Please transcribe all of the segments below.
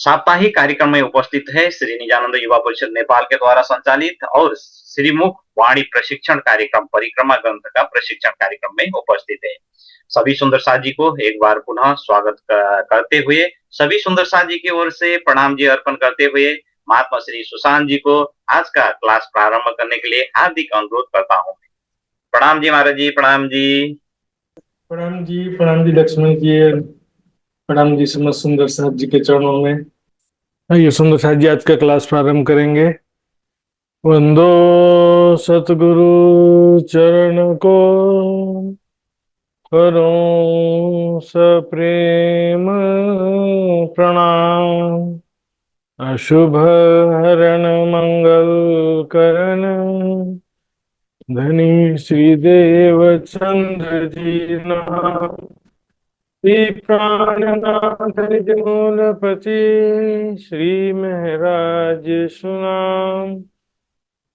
साप्ताहिक कार्यक्रम में उपस्थित है श्री निजानंद युवा परिषद नेपाल के द्वारा संचालित और श्रीमुख वाणी प्रशिक्षण कार्यक्रम परिक्रमा ग्रंथ का प्रशिक्षण कार्यक्रम में उपस्थित है। सभी सुंदर साथ जी को एक बार पुनः स्वागत करते हुए सभी सुंदर साथ जी की ओर से प्रणाम जी अर्पण करते हुए महात्मा श्री सुशांत जी को आज का क्लास प्रारंभ करने के लिए हार्दिक अनुरोध करता हूँ। प्रणाम जी महाराज जी, प्रणाम जी। प्रणाम जी लक्ष्मण जी, प्रणाम जी समस्त सुंदर साहब जी के चरणों में। आइए सुंदर साहब जी आज का क्लास प्रारंभ करेंगे। वंदो सतगुरु चरण को, करो सप्रेम प्रणाम। अशुभ हरण मंगल करण, धनी श्रीदेव चंद्र जी नाम। श्री प्राणनाथ निज मूलपति, श्री महराज सुनाम।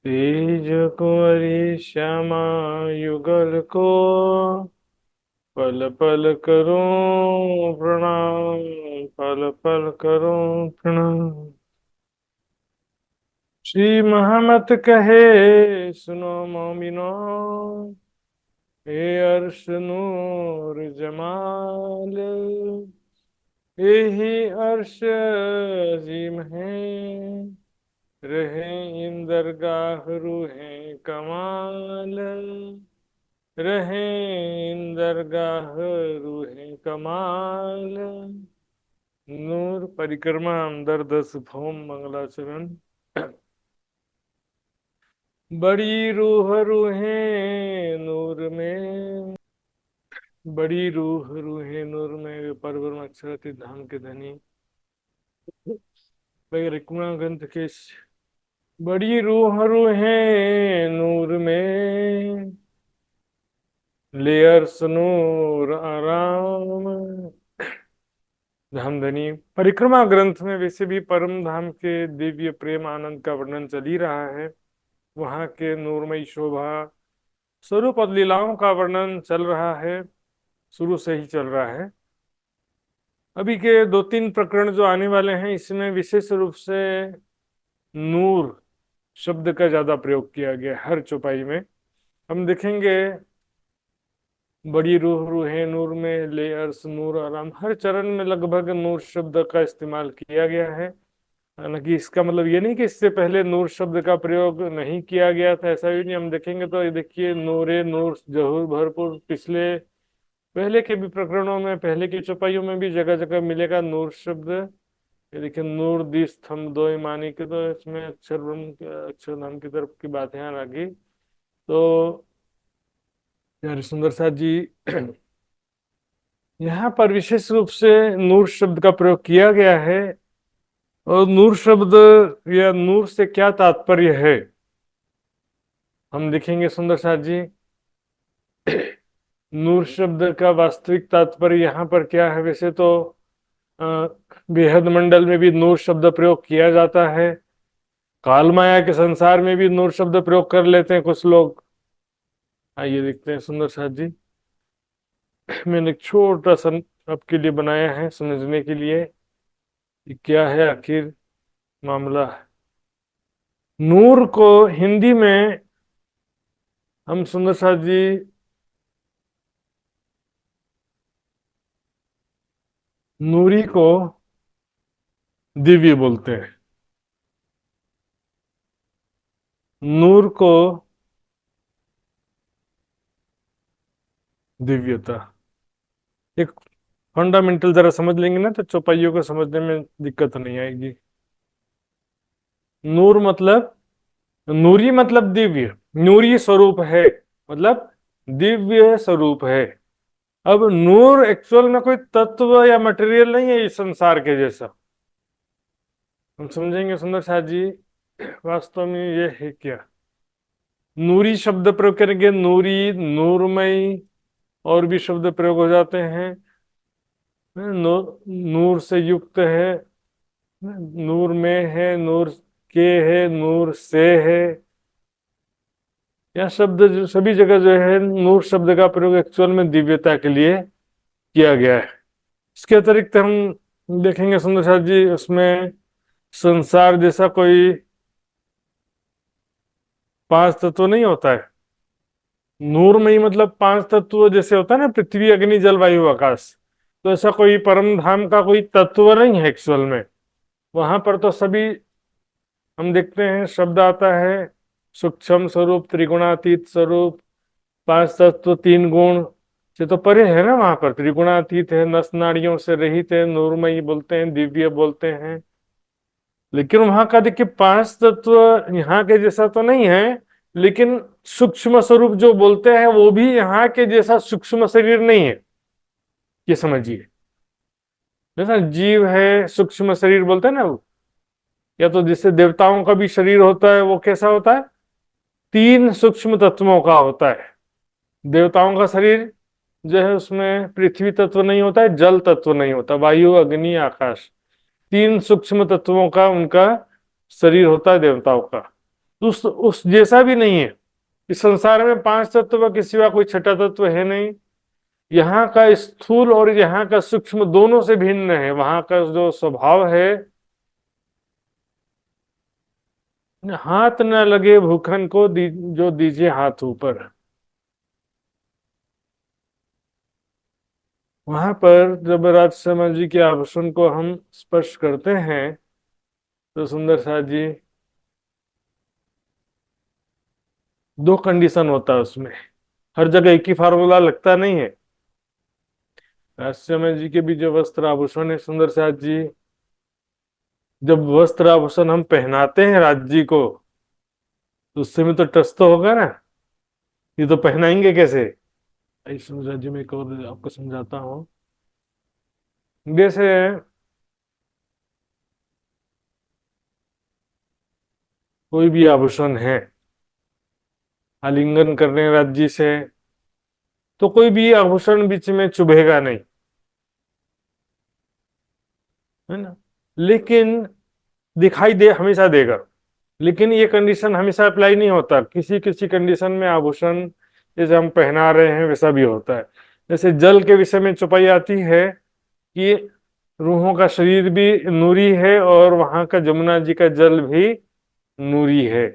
तेज कुंवरी श्यामा युगल को, पल पल करूं प्रणाम, पल पल करूं प्रणाम। श्री महामत कहे सुनो मोमिनो, हे अर्श नूर जमाल। यही अर्श अजीम है, रहे इन दरगाह रूहें कमाल। रहे इन दरगाह रूहें कमाल। नूर परिक्रमा अंदर 10 भौम मंगलाचरण। बड़ी रूह रूहें नूर में, बड़ी रूह रूहें नूर में, परब्रह्म अक्षर धाम के धनी परिक्रमा ग्रंथ के बड़ी रूह रूहें नूर में, लेयर्स नूर आराम। धाम धनी परिक्रमा ग्रंथ में वैसे भी परम धाम के दिव्य प्रेम आनंद का वर्णन चल ही रहा है। वहां के नूरमयी शोभा स्वरूप और लीलाओं का वर्णन चल रहा है, शुरू से ही चल रहा है। अभी के 2-3 प्रकरण जो आने वाले हैं इसमें विशेष रूप से नूर शब्द का ज्यादा प्रयोग किया गया हर चौपाई में। हम देखेंगे बड़ी रूह रूहे नूर में, ले अर्श नूर आराम, हर चरण में लगभग नूर शब्द का इस्तेमाल किया गया है। हालांकि इसका मतलब ये नहीं कि इससे पहले नूर शब्द का प्रयोग नहीं किया गया था, ऐसा भी नहीं। हम देखेंगे तो ये देखिए नूरे नूर जहूर भरपूर, पिछले पहले के भी प्रकरणों में, पहले की चौपाइयों में भी जगह जगह मिलेगा नूर शब्द। ये देखिए नूर दी स्तंभ दो ईमानी के, तो इसमें अक्षर ब्रह्म अक्षर धाम की तरफ की बात यहाँ आ गई। तो यार सुंदर साथ जी यहाँ पर विशेष रूप से नूर शब्द का प्रयोग किया गया है। और नूर शब्द या नूर से क्या तात्पर्य है हम देखेंगे सुंदर साथ जी। नूर शब्द का वास्तविक तात्पर्य यहाँ पर क्या है? वैसे तो बेहद मंडल में भी नूर शब्द प्रयोग किया जाता है, काल माया के संसार में भी नूर शब्द प्रयोग कर लेते हैं कुछ लोग। आइए देखते हैं सुंदर साथ जी। मैंने एक छोटा सा आपके लिए बनाया है समझने के लिए कि क्या है आखिर मामला। नूर को हिंदी में हम सुंदर साथ जी नूरी को दिव्य बोलते हैं। नूर को दिव्यता, एक फंडामेंटल जरा समझ लेंगे ना तो चौपाइयों को समझने में दिक्कत नहीं आएगी। नूर मतलब, नूरी मतलब दिव्य, नूरी स्वरूप है मतलब दिव्य स्वरूप है। अब नूर एक्चुअल में कोई तत्व या मटेरियल नहीं है इस संसार के जैसा, हम समझेंगे सुंदर साथ जी। वास्तव में ये है क्या? नूरी शब्द प्रयोग करेंगे, नूरी, नूरमय और भी शब्द प्रयोग हो जाते हैं। नूर से युक्त है, नूर में है, नूर के है, नूर से है। यह शब्द जो सभी जगह जो है नूर शब्द का प्रयोग एक्चुअल में दिव्यता के लिए किया गया है। इसके अतिरिक्त हम देखेंगे सुंदर साथ जी, उसमें संसार जैसा कोई पांच तत्व नहीं होता है। नूर में ही मतलब पांच तत्व जैसे होता है ना, पृथ्वी अग्नि जल वायु आकाश। तो ऐसा कोई परम धाम का कोई तत्व नहीं है एक्चुअल में। वहां पर तो सभी हम देखते हैं शब्द आता है, सूक्ष्म स्वरूप, त्रिगुणातीत स्वरूप, पांच तत्व, तीन गुण से तो परे है ना। वहां पर त्रिगुणातीत है, नस नाड़ियों से रहित है, नूरमयी बोलते हैं, दिव्य बोलते हैं। लेकिन वहां का देखिए पांच तत्व यहाँ के जैसा तो नहीं है, लेकिन सूक्ष्म स्वरूप जो बोलते हैं वो भी यहाँ के जैसा सूक्ष्म शरीर नहीं है, ये समझिए। जैसा जीव है सूक्ष्म शरीर बोलते हैं ना वो, या तो जिससे देवताओं का भी शरीर होता है, वो कैसा होता है, तीन सूक्ष्म तत्वों का होता है। देवताओं का शरीर जो है उसमें पृथ्वी तत्व नहीं होता है, जल तत्व नहीं होता, वायु अग्नि आकाश, तीन सूक्ष्म तत्वों का उनका शरीर होता है देवताओं का। तो उस जैसा भी नहीं है। इस संसार में पांच तत्व के सिवा कोई छठा तत्व है नहीं। यहाँ का स्थूल और यहाँ का सूक्ष्म दोनों से भिन्न है। वहां का जो स्वभाव है, हाथ न लगे भूखन को जो दीजिए हाथ ऊपर। वहां पर जब राज शर्मा जी के आभूषण को हम स्पर्श करते हैं तो सुंदर साथ जी, दो कंडीशन होता है उसमें। हर जगह एक ही फार्मूला लगता नहीं है। राज शर्मा जी के भी जो वस्त्र आभूषण है सुंदर साथ जी, जब वस्त्र आभूषण हम पहनाते हैं राज जी को, तो उससे में तो टच तो होगा ना। ये तो पहनाएंगे कैसे। सुंदर साथ जी मैं एक और आपको समझाता हूँ। जैसे कोई भी आभूषण है, आलिंगन करने राज जी से, तो कोई भी आभूषण बीच में चुभेगा नहीं, है ना। लेकिन दिखाई दे हमेशा देगा। लेकिन ये कंडीशन हमेशा अप्लाई नहीं होता। किसी किसी कंडीशन में आभूषण जैसे हम पहना रहे हैं वैसा भी होता है। जैसे जल के विषय में चौपाई आती है कि रूहों का शरीर भी नूरी है और वहां का जमुना जी का जल भी नूरी है।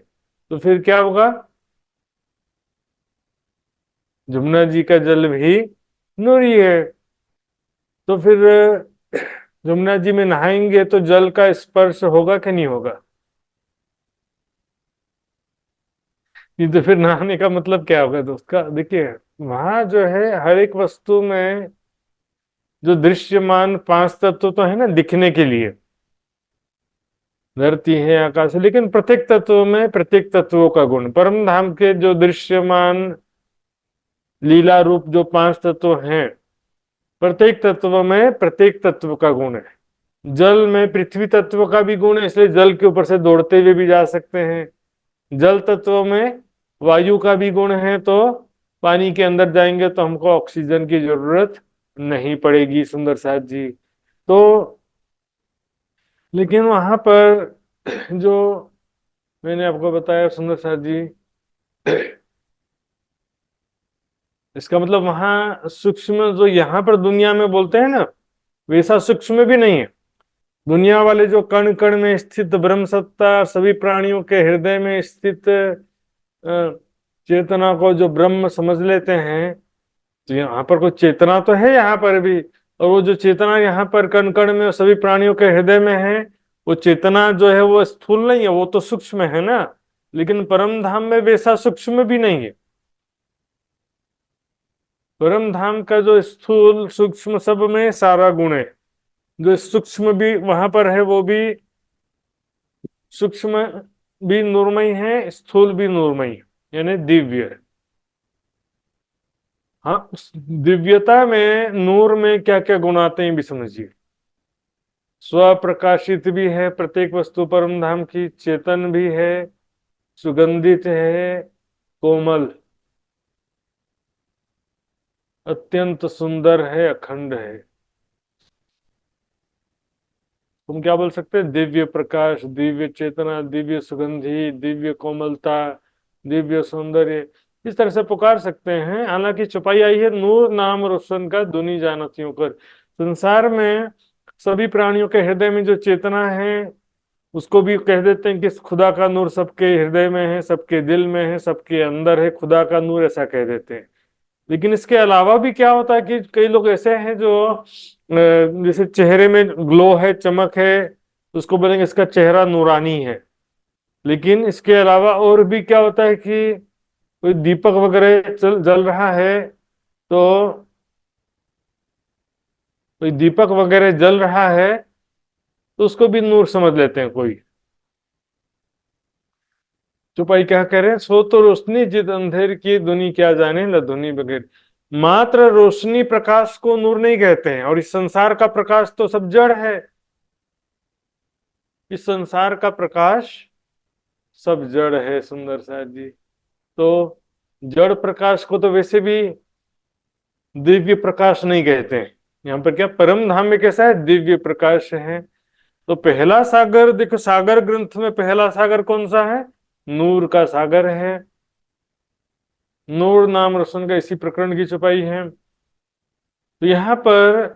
तो फिर क्या होगा, जमुना जी का जल भी नूरी है। तो फिर जमुना जी में नहाएंगे तो जल का स्पर्श होगा कि नहीं होगा। नहीं तो फिर नहाने का मतलब क्या होगा दोस्त का। देखिए वहां जो है हर एक वस्तु में जो दृश्यमान पांच तत्व तो है ना दिखने के लिए, धरती है आकाश है, लेकिन प्रत्येक तत्व में प्रत्येक तत्वों का गुण, परम धाम के जो दृश्यमान लीला रूप जो पांच तत्व हैं, प्रत्येक तत्व में प्रत्येक तत्व का गुण है। जल में पृथ्वी तत्व का भी गुण है, इसलिए जल के ऊपर से दौड़ते हुए भी जा सकते हैं। जल तत्व में वायु का भी गुण है, तो पानी के अंदर जाएंगे तो हमको ऑक्सीजन की जरूरत नहीं पड़ेगी सुंदर साथ जी। तो लेकिन वहां पर जो मैंने आपको बताया सुंदर साथ जी, इसका मतलब वहां सूक्ष्म जो यहाँ पर दुनिया में बोलते हैं ना, वैसा सूक्ष्म भी नहीं है। दुनिया वाले जो कण कण में स्थित ब्रह्म सत्ता, सभी प्राणियों के हृदय में स्थित चेतना को जो ब्रह्म समझ लेते हैं, तो यहाँ पर कोई चेतना तो है यहाँ पर भी। और वो जो चेतना यहाँ पर कण कण में सभी प्राणियों के हृदय में है, वो चेतना जो है वो स्थूल नहीं है, वो तो सूक्ष्म है ना। लेकिन परम धाम में वैसा सूक्ष्म भी नहीं है। परम धाम का जो स्थूल सूक्ष्म सब में सारा गुण है। जो सूक्ष्म भी वहां पर है वो भी सूक्ष्म भी नूरमय है, स्थूल भी नूरमय है, यानी दिव्य है। हाँ, उस दिव्यता में नूर में क्या क्या गुण आते हैं भी समझिए। स्वप्रकाशित भी है प्रत्येक वस्तु परम धाम की, चेतन भी है, सुगंधित है, कोमल, अत्यंत सुंदर है, अखंड है। तुम क्या बोल सकते हैं, दिव्य प्रकाश, दिव्य चेतना, दिव्य सुगंधि, दिव्य कोमलता, दिव्य सौंदर्य, इस तरह से पुकार सकते हैं। हालांकि छुपाई आई है, नूर नाम रोशन का दुनी जानत यूं कर। संसार में सभी प्राणियों के हृदय में जो चेतना है उसको भी कह देते हैं कि खुदा का नूर सबके हृदय में है, सबके दिल में है, सबके अंदर है, खुदा का नूर, ऐसा कह देते हैं। लेकिन इसके अलावा भी क्या होता है कि कई लोग ऐसे हैं जो जैसे चेहरे में ग्लो है, चमक है, तो उसको बोलेंगे इसका चेहरा नूरानी है। लेकिन इसके अलावा और भी क्या होता है कि कोई दीपक वगैरह जल रहा है, तो कोई दीपक वगैरह जल रहा है तो उसको भी नूर समझ लेते हैं कोई। चुपाई क्या कह रहे हैं, सो तो रोशनी जित अंधेर की दुनी क्या जाने लधुनी बगैर। मात्र रोशनी प्रकाश को नूर नहीं कहते हैं, और इस संसार का प्रकाश तो सब जड़ है। इस संसार का प्रकाश सब जड़ है सुंदर साथ जी। तो जड़ प्रकाश को तो वैसे भी दिव्य प्रकाश नहीं कहते हैं। यहाँ पर क्या परम धाम में कैसा है, दिव्य प्रकाश है। तो पहला सागर देखो, सागर ग्रंथ में पहला सागर कौन सा है, नूर का सागर है। नूर नाम रोशन का इसी प्रकरण की छुपाई है। तो यहाँ पर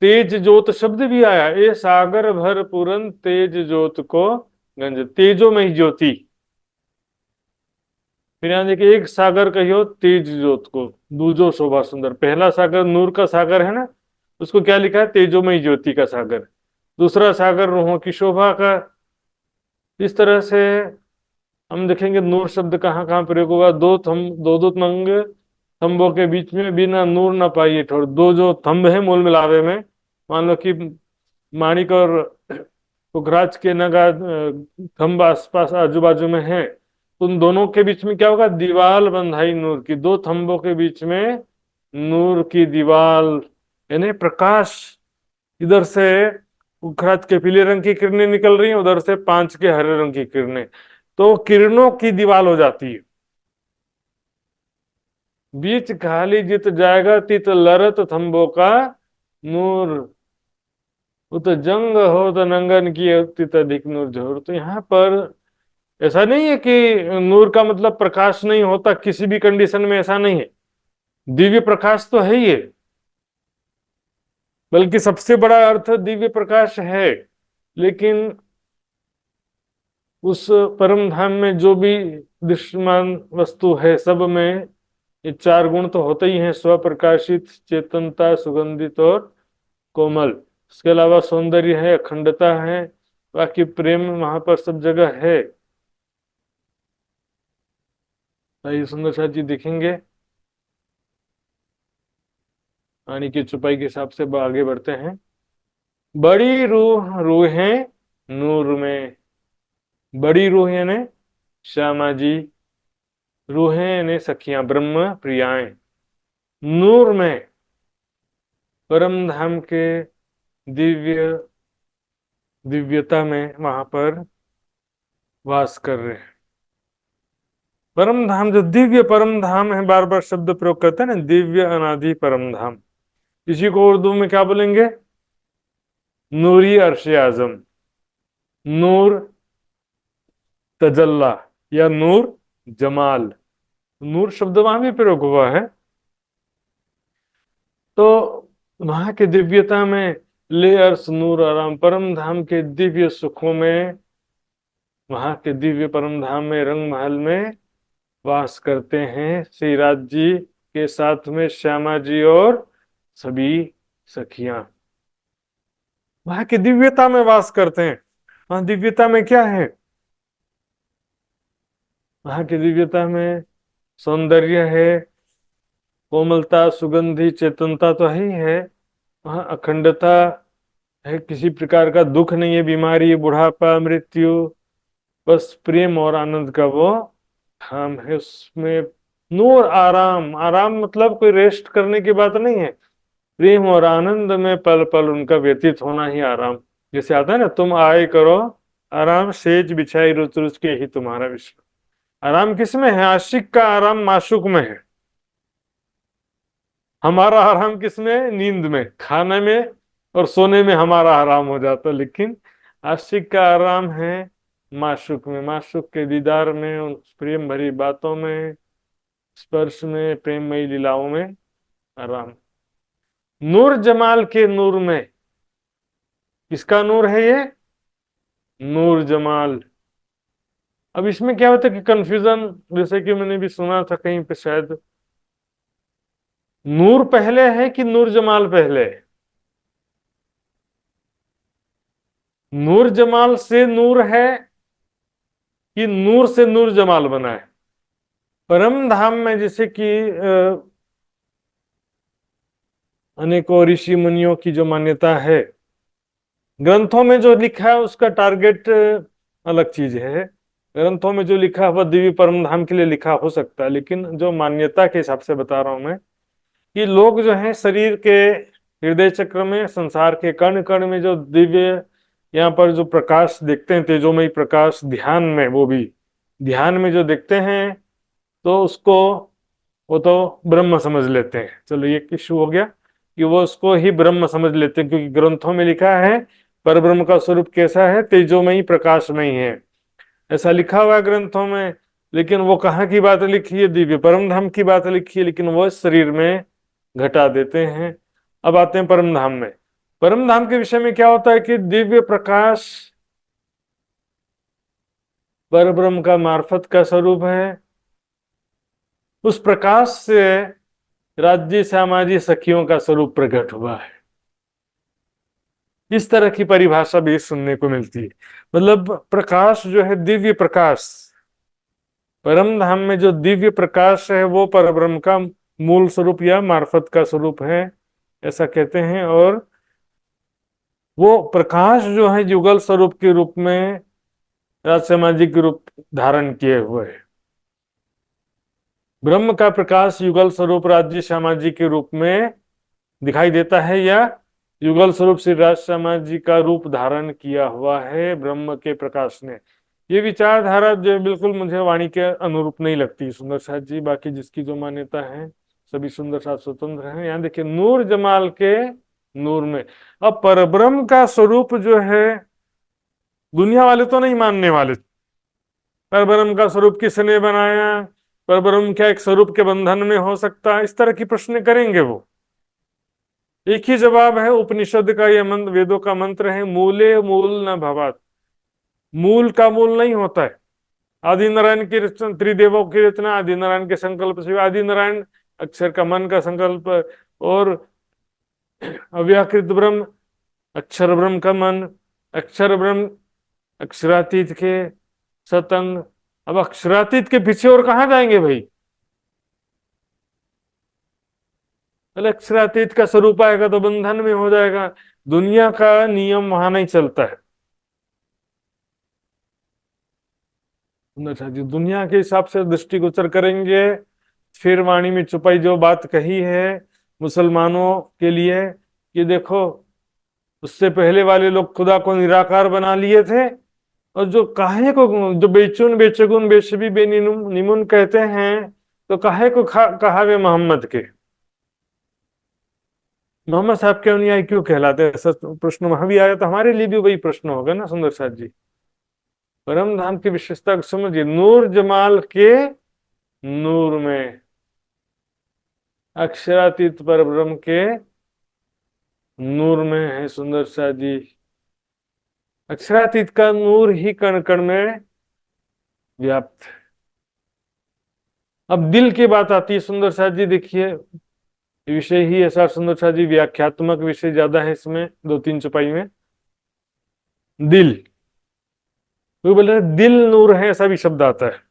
तेज ज्योत शब्द भी आया, ये सागर भर पूरन तेज ज्योत को गंज, तेजोमय ज्योति। फिर यहाँ देखिए, एक सागर कहियो तेज ज्योत को, दूजो शोभा सुंदर। पहला सागर नूर का सागर है ना, उसको क्या लिखा है, तेजोमय ज्योति का सागर। दूसरा सागर रूहों की शोभा का। इस तरह से हम देखेंगे नूर शब्द कहाँ कहाँ प्रयोग होगा। दो दो तंग थंबों के बीच में बिना नूर न पाइए ठोर। दो जो थंब है मूल मिलावे में, मान लो कि माणिक और पुखराज के नगा थंब आसपास आजू बाजू में है, तो उन दोनों के बीच में क्या होगा, दीवाल बंधाई नूर की। दो थंबों के बीच में नूर की दीवाल, यानी प्रकाश। इधर से पुखराज के पीले रंग की किरणें निकल रही हैं, उधर से पांच के हरे रंग की किरणें, तो किरणों की दीवाल हो जाती है। बीच खाली जित जाएगा तित लरत थंबों का नूर, वो तो जंग हो तो नंगन की तित अधिक नूर झोर। तो यहाँ पर ऐसा नहीं है कि नूर का मतलब प्रकाश नहीं होता, किसी भी कंडीशन में ऐसा नहीं है। दिव्य प्रकाश तो है ही है, बल्कि सबसे बड़ा अर्थ दिव्य प्रकाश है। लेकिन उस परम धाम में जो भी दृश्यमान वस्तु है, सब में ये चार गुण तो होते ही हैं, स्वप्रकाशित, चेतनता, सुगंधित और कोमल। इसके अलावा सौंदर्य है, अखंडता है, बाकी प्रेम वहां पर सब जगह है। आइए सुंदर साथ जी देखेंगे, पानी की छुपाई के हिसाब से आगे बढ़ते हैं। बड़ी रूह रूहें नूर में, बड़ी रूह यानी श्यामा जी, रूहें यानी सखियां, ब्रह्म प्रियाएं, नूर में परम धाम के दिव्य दिव्यता में वहां पर वास कर रहे हैं। परम धाम जो दिव्य परम धाम है, बार बार शब्द प्रयोग करते हैं ना, दिव्य अनादि परम धाम। इसी को उर्दू में क्या बोलेंगे, नूरी अर्श आजम, नूर तजल्ला, या नूर जमाल। नूर शब्द वहां भी प्रयोग हुआ है। तो वहां की दिव्यता में, ले अर्श नूर आराम, परम धाम के दिव्य सुखों में, वहां के दिव्य परम धाम में, रंग महल में वास करते हैं श्री राज जी के साथ में श्यामा जी और सभी सखियां। वहां की दिव्यता में वास करते हैं। वहां दिव्यता में क्या है, वहां की दिव्यता में सौंदर्य है, कोमलता, सुगंधी, चेतनता तो है ही है। वहां अखंडता है, किसी प्रकार का दुख नहीं है, बीमारी, बुढ़ापा, मृत्यु, बस प्रेम और आनंद का वो धाम है। उसमें नूर आराम, आराम मतलब कोई रेस्ट करने की बात नहीं है, प्रेम और आनंद में पल पल उनका व्यतीत होना ही आराम। जैसे आता है ना, तुम आए करो आराम, सेज बिछाई रुच रुच के ही तुम्हारा विश्राम। आराम किसमें है, आशिक का आराम माशुक में है। हमारा आराम किसमें, नींद में, खाने में और सोने में हमारा आराम हो जाता है। लेकिन आशिक का आराम है माशुक में, माशुक के दीदार में, उन प्रेम भरी बातों में, स्पर्श में, प्रेममयी लीलाओं में आराम। नूर जमाल के नूर में, किसका नूर है ये? नूर जमाल। अब इसमें क्या होता है कि कंफ्यूजन, जैसे कि मैंने भी सुना था कहीं पे शायद, नूर पहले है कि नूर जमाल पहले है? नूर जमाल से नूर है कि नूर से नूर जमाल बना है? परम धाम में जैसे कि अनेकों ऋषि मुनियों की जो मान्यता है, ग्रंथों में जो लिखा है उसका टारगेट अलग चीज है। ग्रंथों में जो लिखा है वह दिव्य परम धाम के लिए लिखा हो सकता है, लेकिन जो मान्यता के हिसाब से बता रहा हूं मैं, कि लोग जो है शरीर के हृदय चक्र में, संसार के कण कण में जो दिव्य यहाँ पर जो प्रकाश देखते हैं, तेजोमय प्रकाश, ध्यान में, वो भी ध्यान में जो देखते हैं, तो उसको वो तो ब्रह्म समझ लेते हैं। चलो ये इशू हो गया कि वो उसको ही ब्रह्म समझ लेते हैं, क्योंकि ग्रंथों में लिखा है पर ब्रह्म का स्वरूप कैसा है? तेजोमयी प्रकाशमयी है, ऐसा लिखा हुआ है ग्रंथों में। लेकिन वो कहाँ की बात लिखी है? दिव्य परम धाम की बात लिखी है, लेकिन वो शरीर में घटा देते हैं। अब आते हैं परम धाम में। परम धाम के विषय में क्या होता है कि दिव्य प्रकाश पर ब्रह्म का मार्फत का स्वरूप है। उस प्रकाश से राज्य सामाजिक सखियों का स्वरूप प्रकट हुआ है। इस तरह की परिभाषा भी सुनने को मिलती है। मतलब प्रकाश जो है, दिव्य प्रकाश, परम धाम में जो दिव्य प्रकाश है वो परब्रह्म का मूल स्वरूप या मार्फत का स्वरूप है, ऐसा कहते हैं। और वो प्रकाश जो है युगल स्वरूप के रूप में, राज सामाजिक रूप धारण किए हुए है। ब्रह्म का प्रकाश युगल स्वरूप राज्य सामाजिक के रूप में दिखाई देता है, या युगल स्वरूप श्री राज समाज का रूप धारण किया हुआ है ब्रह्म के प्रकाश ने। ये विचारधारा जो बिल्कुल मुझे वाणी के अनुरूप नहीं लगती सुंदर साथ जी। बाकी जिसकी जो मान्यता है सभी सुंदर साथ स्वतंत्र हैं। यहाँ देखिए, नूर जमाल के नूर में। अब परब्रह्म का स्वरूप जो है, दुनिया वाले तो नहीं मानने वाले। परब्रह्म का स्वरूप किसने बनाया? परब्रह्म क्या एक स्वरूप के बंधन में हो सकता है? इस तरह की प्रश्न करेंगे वो। एक ही जवाब है उपनिषद का, यह मंत्र, वेदों का मंत्र है, मूले मूल न भवात। मूल का मूल नहीं होता है। आदि नारायण की रचना, त्रिदेवों की रचना, आदि नारायण के संकल्प से, आदि नारायण अक्षर का मन का संकल्प, और अव्याकृत ब्रह्म अक्षर ब्रह्म का मन, अक्षर ब्रह्म अक्षरातीत के सतंग। अब अक्षरातीत के पीछे और कहाँ जाएंगे भाई? पहले अक्षरातीत का स्वरूप आएगा तो बंधन में हो जाएगा। दुनिया का नियम वहां नहीं चलता है। अच्छा जी, दुनिया के हिसाब से दृष्टिगोचर करेंगे, फिर वाणी में छुपाई जो बात कही है मुसलमानों के लिए, कि देखो उससे पहले वाले लोग खुदा को निराकार बना लिए थे, और जो काहे को, जो बेचुन बेचगुन बेशबी बेनिमुन कहते हैं, तो काहे को कहा वे मोहम्मद के, मोहम्मद साहब के अनुयायी क्यों कहलाते हैं? ऐसा प्रश्न वहां भी आया, तो हमारे लिए भी वही प्रश्न होगा ना सुंदर साथ जी। परम धाम की विशेषता को समझिए। नूर जमाल के नूर में, अक्षरातीत पर ब्रह्म के नूर में है सुंदर साथ जी। अक्षरातीत का नूर ही कण कण में व्याप्त है। अब दिल की बात आती है सुंदर साथ जी। देखिए, विषय ही ऐसा सुंदर साथ जी, व्याख्यात्मक विषय ज्यादा है इसमें, दो तीन चौपाई में। दिल, वो बोल रहे दिल नूर है, ऐसा भी शब्द आता है।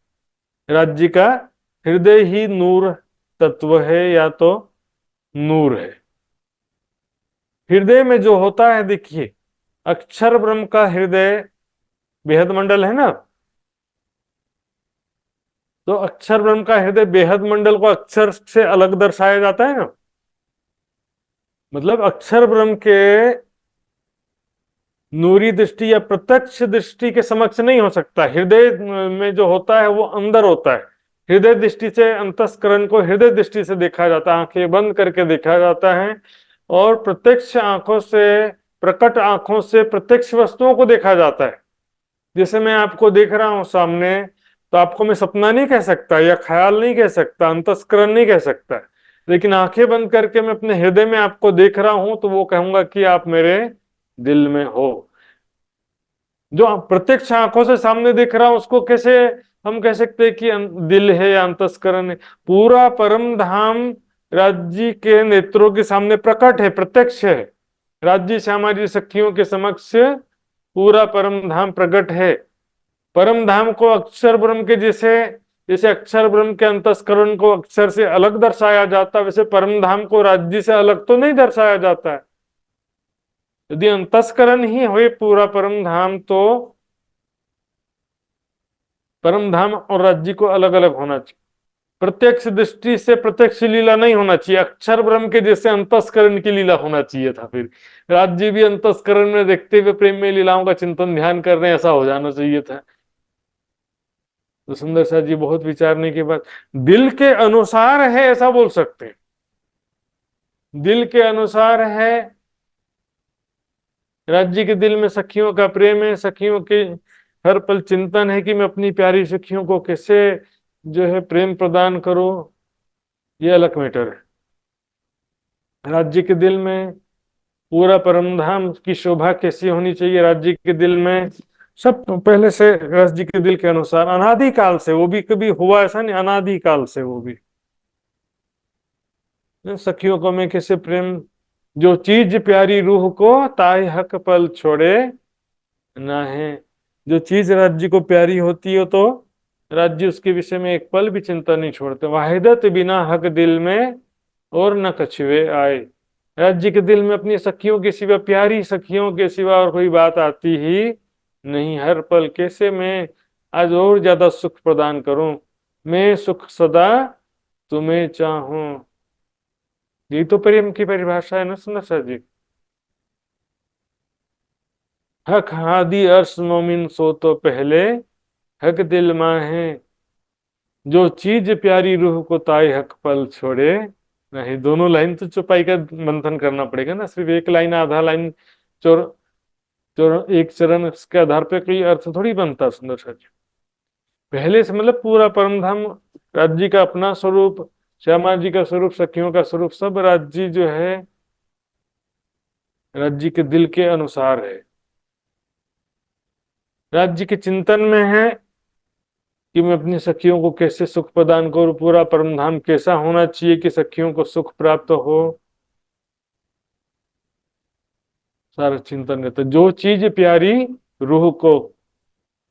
राज्य का हृदय ही नूर तत्व है, या तो नूर है। हृदय में जो होता है, देखिए अक्षर ब्रह्म का हृदय बेहद मंडल है ना, तो अक्षर ब्रह्म का हृदय बेहद मंडल को अक्षर से अलग दर्शाया जाता है ना। मतलब अक्षर ब्रह्म के नूरी दृष्टि या प्रत्यक्ष दृष्टि के समक्ष नहीं हो सकता। हृदय में जो होता है वो अंदर होता है। हृदय दृष्टि से अंतस्करण को हृदय दृष्टि से देखा जाता है, आंखें बंद करके देखा जाता है, और प्रत्यक्ष आंखों से, प्रकट आंखों से प्रत्यक्ष वस्तुओं को देखा जाता है। जैसे मैं आपको देख रहा हूं सामने, तो आपको मैं सपना नहीं कह सकता, या ख्याल नहीं कह सकता, अंतस्करण नहीं कह सकता। लेकिन आंखें बंद करके मैं अपने हृदय में आपको देख रहा हूं, तो वो कहूंगा कि आप मेरे दिल में हो। जो प्रत्यक्ष आंखों से सामने दिख रहा उसको कैसे हम कह सकते हैं कि दिल है या अंतस्करण है? पूरा परम धाम राज्य के नेत्रों के सामने प्रकट है, प्रत्यक्ष है। राज्य श्यामा जी सखियों के समक्ष पूरा परम धाम प्रकट है। परम धाम को अक्षर ब्रह्म के जैसे, जैसे अक्षर ब्रह्म के अंतस्करण को अक्षर से अलग दर्शाया जाता है, वैसे परम धाम को राज्य से अलग तो नहीं दर्शाया जाता है। यदि अंतस्करण ही हुए पूरा परम धाम, तो परम धाम और राज्य को अलग अलग होना चाहिए। प्रत्यक्ष दृष्टि से प्रत्यक्ष लीला नहीं होना चाहिए, अक्षर ब्रह्म के जैसे अंतस्करण की लीला होना चाहिए था। फिर राज्य भी अंतस्करण में देखते हुए प्रेम में लीलाओं का चिंतन ध्यान कर रहे हैं, ऐसा हो जाना चाहिए था। तो सुंदर सा जी बहुत विचारने के बाद दिल के अनुसार है ऐसा बोल सकते हैं। दिल के अनुसार है, राज्य के दिल में सखियों का प्रेम है, सखियों के हर पल चिंतन है कि मैं अपनी प्यारी सखियों को कैसे जो है प्रेम प्रदान करूं। ये अलग मैटर है। राज्य के दिल में पूरा परमधाम की शोभा कैसी होनी चाहिए, राज्य के दिल में सब पहले से राज्य के दिल के अनुसार अनादि काल से, वो भी कभी हुआ ऐसा नहीं, अनादि काल से वो भी सखियों को मैं कैसे प्रेम, जो चीज प्यारी रूह को ताई हक पल छोड़े ना है। जो चीज राज्य को प्यारी होती हो तो राज्य उसके विषय में एक पल भी चिंता नहीं छोड़ते। वाहिदत बिना हक दिल में और न कछुए आए। राज्य के दिल में अपनी सखियों के सिवा, प्यारी सखियों के सिवा और कोई बात आती ही नहीं। हर पल कैसे मैं आज और ज्यादा सुख प्रदान करूं, मैं सुख सदा तुम्हें चाहूं। यही तो प्रेम की परिभाषा है ना सुंदर सा जी। हक हादी अर्श मोमिन सो तो पहले, हक दिल माहे जो चीज प्यारी रूह को ताई हक पल छोड़े नहीं। दोनों लाइन तो चौपाई का मंथन करना पड़ेगा ना, सिर्फ एक लाइन आधा लाइन चोर चोर एक चरण के आधार पे कोई अर्थ थोड़ी बनता सुंदर सा जी। पहले से मतलब पूरा परमधाम राज्य का अपना स्वरूप, श्यामा जी का स्वरूप, सखियों का स्वरूप, सब राज्य जो है राज्य के दिल के अनुसार है। राज्य के चिंतन में है कि मैं अपनी सखियों को कैसे सुख प्रदान करूं, पूरा परमधाम कैसा होना चाहिए कि सखियों को सुख प्राप्त हो, सारा चिंतन रहता। जो चीज प्यारी रूह को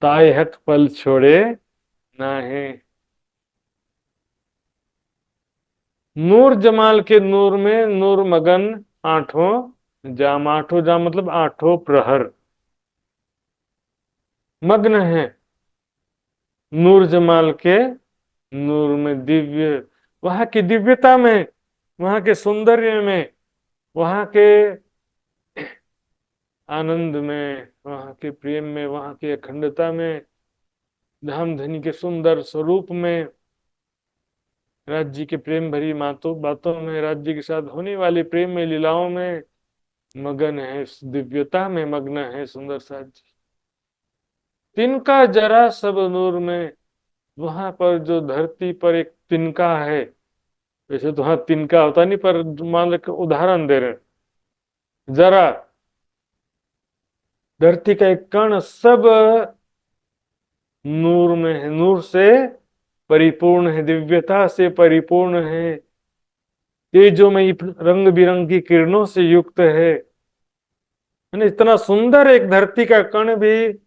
ताए हक पल छोड़े ना है। नूर जमाल के नूर में नूर मगन आठों जाम। आठों जाम मतलब आठों प्रहर मग्न है नूर जमाल के नूर में, दिव्य वहां की दिव्यता में, वहां के सौंदर्य में, वहां के आनंद में, वहां के प्रेम में, वहां की अखंडता में, धाम धनी के सुंदर स्वरूप में, राज्य के प्रेम भरी मातों बातों में, राज्य के साथ होने वाले प्रेम में, लीलाओं में मगन है, दिव्यता में मग्न है सुंदर सा जी। तिनका जरा सब नूर में, वहां पर जो धरती पर एक तिनका है, वैसे तो हाँ तिनका होता नहीं, पर मान लो उदाहरण दे रहे हैं, जरा धरती का एक कण सब नूर में है, नूर से परिपूर्ण है, दिव्यता से परिपूर्ण है, तेजोमयी रंग बिरंगी किरणों से युक्त है। इतना सुंदर एक धरती का कण भी,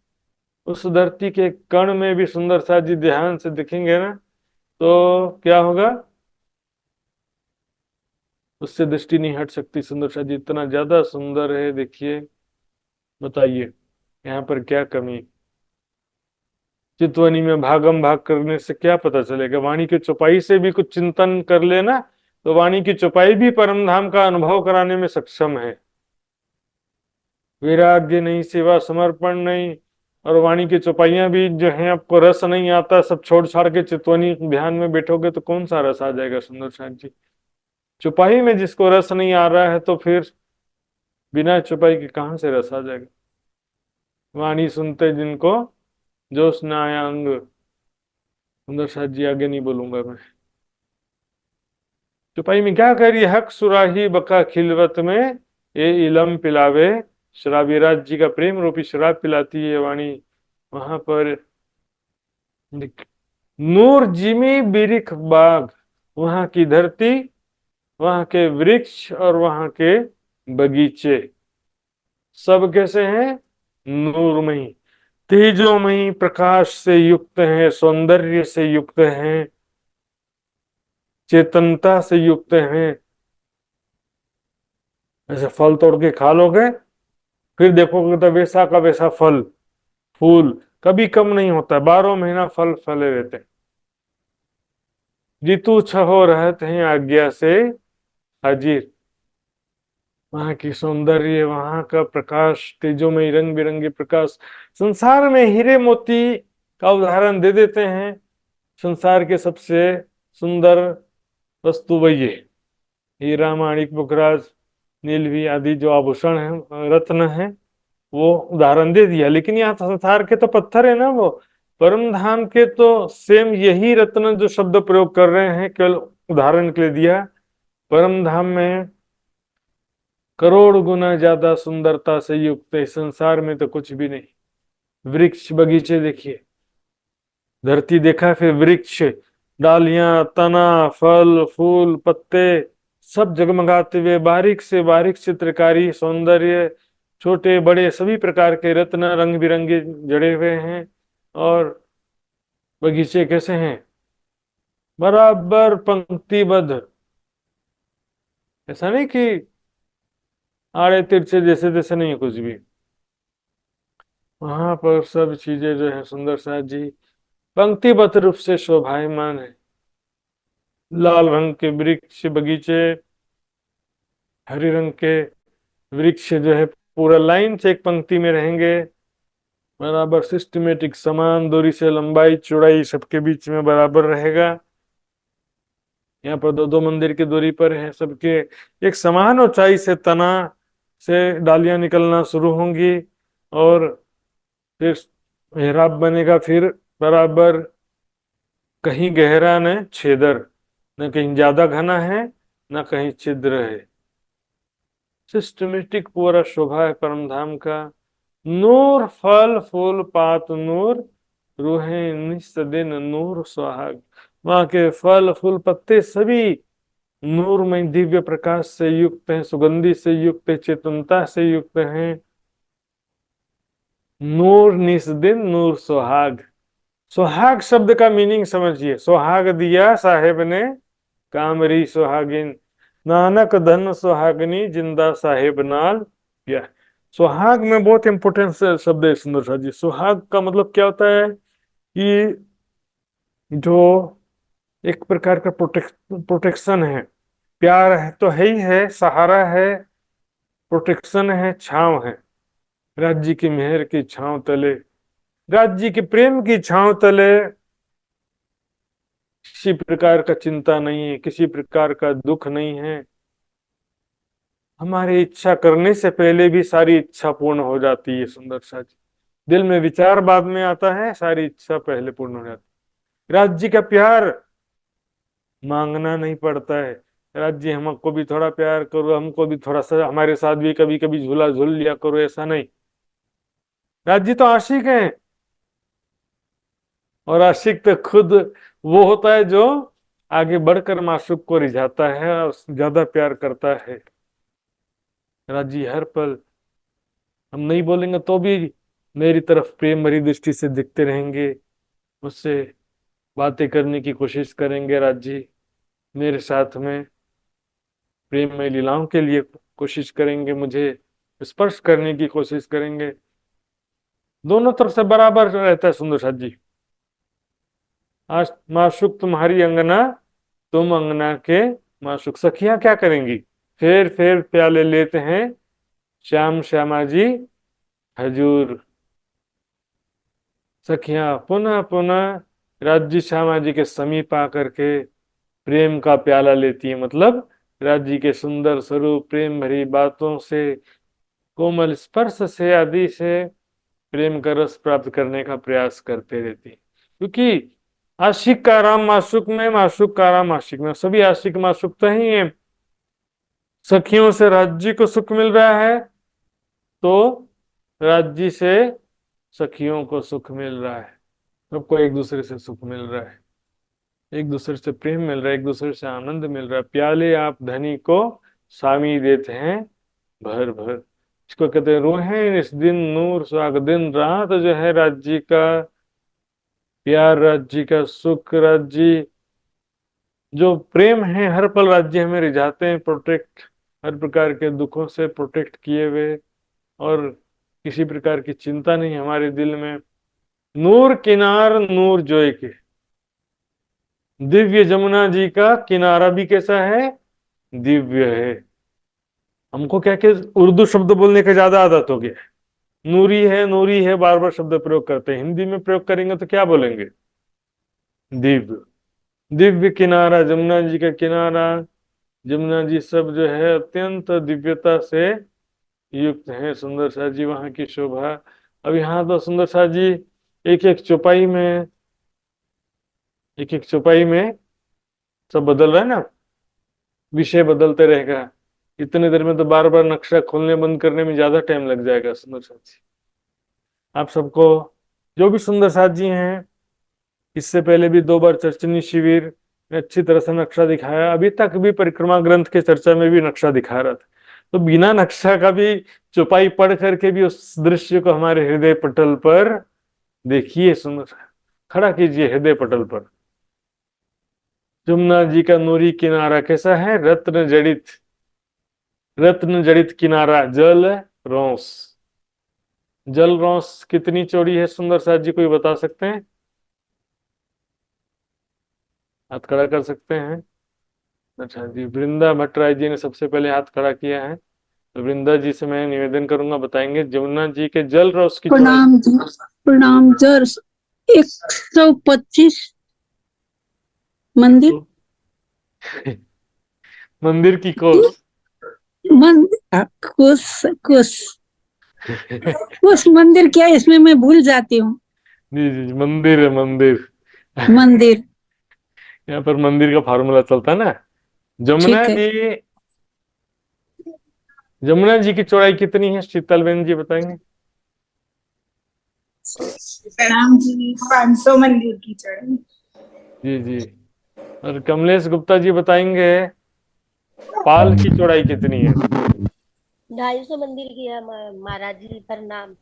उस धरती के कण में भी सुंदर सा जी ध्यान से दिखेंगे ना, तो क्या होगा, उससे दृष्टि नहीं हट सकती। सुंदर सा जी इतना ज्यादा सुंदर है, देखिए बताइए यहाँ पर क्या कमी। चितवनी में भागम भाग करने से क्या पता चलेगा, वाणी की चौपाई से भी कुछ चिंतन कर लेना, तो वाणी की चौपाई भी परम धाम का अनुभव कराने में सक्षम है। वैराग्य नहीं, सेवा समर्पण नहीं, और वाणी की चौपाइयां भी जो है आपको रस नहीं आता, सब छोड़ छाड़ के चितवनी ध्यान में बैठोगे तो कौन सा रस आ जाएगा सुंदर साथ जी। चौपाई में जिसको रस नहीं आ रहा है तो फिर बिना चौपाई के कहां से रस आ जाएगा। वाणी सुनते जिनको जोश न आया अंग। सुंदर साथ जी आगे नहीं बोलूंगा मैं। चौपाई में क्या कह रही है, हक सुराही बका खिलवत में, ए इलम पिलावे शराब, ये राज्य का प्रेम रूपी शराब पिलाती है वाणी। वहां पर नूर जिमी बिरिख बाग, वहां की धरती, वहां के वृक्ष और वहां के बगीचे सब कैसे हैं? नूरमयी, तेजोमयी, प्रकाश से युक्त हैं, सौंदर्य से युक्त हैं, चेतनता से युक्त हैं। ऐसे फल तोड़ के खा लोगे, फिर देखोगे तो वैसा का वैसा फल फूल कभी कम नहीं होता, 12 महीना फल फले रहते हैं। ऋतु छहो रहत हैं आज्ञा से हाजिर। वहां की सौंदर्य, वहां का प्रकाश, तेजोमय रंग बिरंगे प्रकाश, संसार में हीरे मोती का उदाहरण दे देते हैं। संसार के सबसे सुंदर वस्तु वही है, हीरा माणिक पुखराज नीलवी आदि जो आभूषण है, रत्न है, वो उदाहरण दे दिया। लेकिन यहाँ संसार के तो पत्थर है ना, वो परम धाम के तो सेम यही रत्न जो शब्द प्रयोग कर रहे हैं, केवल उदाहरण के लिए दिया। परम धाम में करोड़ गुना ज्यादा सुंदरता से युक्त है, संसार में तो कुछ भी नहीं। वृक्ष बगीचे देखिए, धरती देखा, फिर वृक्ष, डालियां, तना, फल फूल पत्ते सब जगमगाते हुए, बारीक से बारीक चित्रकारी, सौंदर्य, छोटे बड़े सभी प्रकार के रत्न रंग बिरंगे जड़े हुए हैं। और बगीचे कैसे हैं? बराबर पंक्तिबद्ध, ऐसा नहीं कि आड़े तिरछे जैसे तैसे नहीं है कुछ भी। वहां पर सब चीजें जो है सुंदर सा जी पंक्तिबद्ध रूप से शोभायमान है। लाल रंग के वृक्ष बगीचे, हरे रंग के वृक्ष जो है पूरा लाइन से एक पंक्ति में रहेंगे, बराबर सिस्टमेटिक, समान दूरी से लंबाई चौड़ाई सबके बीच में बराबर रहेगा। यहाँ पर दो दो मंदिर की दूरी पर है सबके, एक समान ऊंचाई से तना से डालियां निकलना शुरू होंगी, और फिर मेहराब बनेगा, फिर बराबर, कहीं गहरा न छेदर, न कहीं ज्यादा घना है न कहीं छिद्र है। सिस्टमेटिक पूरा शोभा है परम धाम का। नूर फल फूल पात नूर, रूहे निस दिन नूर सुहाग। वहां के फल फूल पत्ते सभी नूरमय दिव्य प्रकाश से युक्त हैं, सुगंधि से युक्त है, चेतनता से युक्त हैं। नूर निस दिन नूर सुहाग। सुहाग शब्द का मीनिंग समझिए, सुहाग दिया साहेब ने कामरी सुहागिन, नानक धन सुहागनी जिंदा साहेब नाल किया। सुहाग में बहुत इंपोर्टेंट शब्द है सुंदर सा जी। सुहाग का मतलब क्या होता है कि जो एक प्रकार का प्रोटेक्शन है, प्यार है तो है ही है, सहारा है, प्रोटेक्शन है, छांव है। राज्य की मेहर की छांव तले, राज्य के प्रेम की छांव तले किसी प्रकार का चिंता नहीं है, किसी प्रकार का दुख नहीं है। हमारी इच्छा करने से पहले भी सारी इच्छा पूर्ण हो जाती है। सुंदर सा जी, दिल में विचार बाद में आता है, सारी इच्छा पहले पूर्ण हो जाती है। राज्य का प्यार मांगना नहीं पड़ता है, राज्य हमको भी थोड़ा प्यार करो, हमको भी थोड़ा सा, हमारे साथ भी कभी कभी झूला झूल लिया करो, ऐसा नहीं। राज्य तो आशिक है, और आशिक तो खुद वो होता है जो आगे बढ़कर माशूक को रिझाता है और ज्यादा प्यार करता है। राज्य हर पल, हम नहीं बोलेंगे तो भी मेरी तरफ प्रेम भरी दृष्टि से देखते रहेंगे, मुझसे बातें करने की कोशिश करेंगे। राज्य मेरे साथ में प्रेम में लीलाओं के लिए कोशिश करेंगे, मुझे स्पर्श करने की कोशिश करेंगे। दोनों तरफ से बराबर रहता है सुंदर साथ जी। आज माशुक तुम्हारी अंगना, तुम अंगना के माशुक। सखियां क्या करेंगी? फेर प्याले लेते हैं श्याम श्यामा जी हजूर। सखियां पुनः पुनः राज्य श्यामा जी के समीप आकर के प्रेम का प्याला लेती है, मतलब राज्य के सुंदर स्वरूप, प्रेम भरी बातों से, कोमल स्पर्श से आदि से प्रेम का रस प्राप्त करने का प्रयास करते रहती है। क्योंकि आशिक का आराम माशुक में, माशुक का आराम आशिक में, सभी आशिक माशुक तो ही है। सखियों से राज्य को सुख मिल रहा है, तो राज्य से सखियों को सुख मिल रहा है, सबको एक दूसरे से सुख मिल रहा है, एक दूसरे से प्रेम मिल रहा है, एक दूसरे से आनंद मिल रहा है। प्याले आप धनी को स्वामी देते हैं भर भर। इसको कहते हैं रोहें इस दिन नूर सुहाग, दिन रात जो है राज्य का प्यार, राज्य का सुख, राज्य जो प्रेम है हर पल राज्य हमें रिझाते हैं, प्रोटेक्ट, हर प्रकार के दुखों से प्रोटेक्ट किए हुए, और किसी प्रकार की चिंता नहीं हमारे दिल में। नूर किनार नूर जोय के, दिव्य जमुना जी का किनारा भी कैसा है, दिव्य है। हमको क्या कि उर्दू शब्द बोलने का ज्यादा आदत हो गया है, नूरी है बार बार शब्द प्रयोग करते हैं। हिंदी में प्रयोग करेंगे तो क्या बोलेंगे, दिव्य, दिव्य किनारा, जमुना जी का किनारा, जमुना जी सब जो है अत्यंत दिव्यता से युक्त है। सुंदर सा जी वहां की शोभा। अब यहाँ तो सुंदर सा जी एक एक चौपाई में, एक एक चौपाई में सब बदल रहा है ना, विषय बदलते रहेगा। इतने देर में तो बार बार नक्शा खोलने बंद करने में ज्यादा टाइम लग जाएगा। सुंदर साथ जी, आप सबको जो भी सुंदर साथ जी हैं, इससे पहले भी 2 बार चर्चनी शिविर में अच्छी तरह से नक्शा दिखाया, अभी तक भी परिक्रमा ग्रंथ के चर्चा में भी नक्शा दिखा रहा था। तो बिना नक्शा का भी चौपाई पढ़ करके भी उस दृश्य को हमारे हृदय पटल पर देखिए, सुंदर खड़ा कीजिए हृदय पटल पर। जमुना जी का नूरी किनारा कैसा है, रत्न जड़ित, रत्न जड़ित किनारा, जल रोंस। जल रोंस कितनी चौड़ी है सुंदर साथ जी, कोई बता सकते हैं, हाथ खड़ा कर सकते हैं। अच्छा जी, वृंदा भट्टराय जी ने सबसे पहले हाथ खड़ा किया है, तो वृंदा जी से मैं निवेदन करूंगा, बताएंगे जमुना जी के जल रोंस की चौड़ाई। प्रणाम जी, प्रणाम। जर 125 मंदिर, मंदिर की कोस, मंदिर कुछ कुछ कुछ मंदिर क्या, इसमें मैं भूल जाती हूँ। जी जी जी, मंदिर है मंदिर। मंदिर यहाँ पर मंदिर का फॉर्मूला चलता है ना। जमुना ठीक है। जी, जमुना जी की चौड़ाई कितनी है, शीतल बहन जी बताएंगे। प्रणाम जी, 500 मंदिर की चढ़ाई। जी जी, और कमलेश गुप्ता जी बताएंगे पाल की चौड़ाई कितनी है। 250 मंदिर की है महाराज जी, प्रणाम।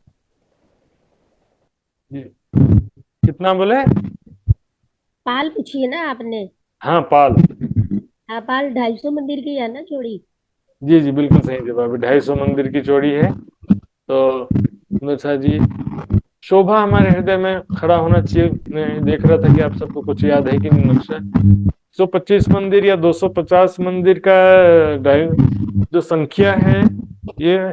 जी, कितना बोले, पाल पूछिए ना आपने। हाँ पाल, हाँ, पाल 250 मंदिर की है ना चौड़ी। जी जी बिल्कुल सही जवाब, 250 मंदिर की चौड़ी है। तो अच्छा जी, शोभा हमारे हृदय में खड़ा होना चाहिए। मैं देख रहा था कि आप सबको कुछ याद है कि नहीं नक्शा। 125 मंदिर या 250 मंदिर का जो संख्या है, ये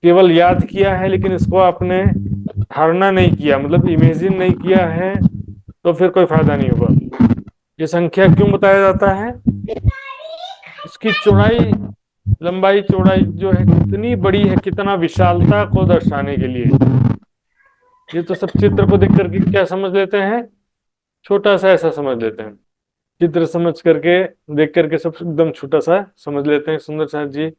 केवल याद किया है, लेकिन इसको आपने धारणा नहीं किया, मतलब इमेजिन नहीं किया है, तो फिर कोई फायदा नहीं होगा। ये संख्या क्यों बताया जाता है, इसकी चौड़ाई, लंबाई चौड़ाई जो है कितनी बड़ी है, कितना विशालता को दर्शाने के लिए। ये तो सब चित्र को देख करके क्या समझ लेते हैं, छोटा सा ऐसा समझ लेते हैं, चित्र समझ करके, देख करके सब एकदम छोटा सा समझ लेते हैं। सुंदर साथ जी,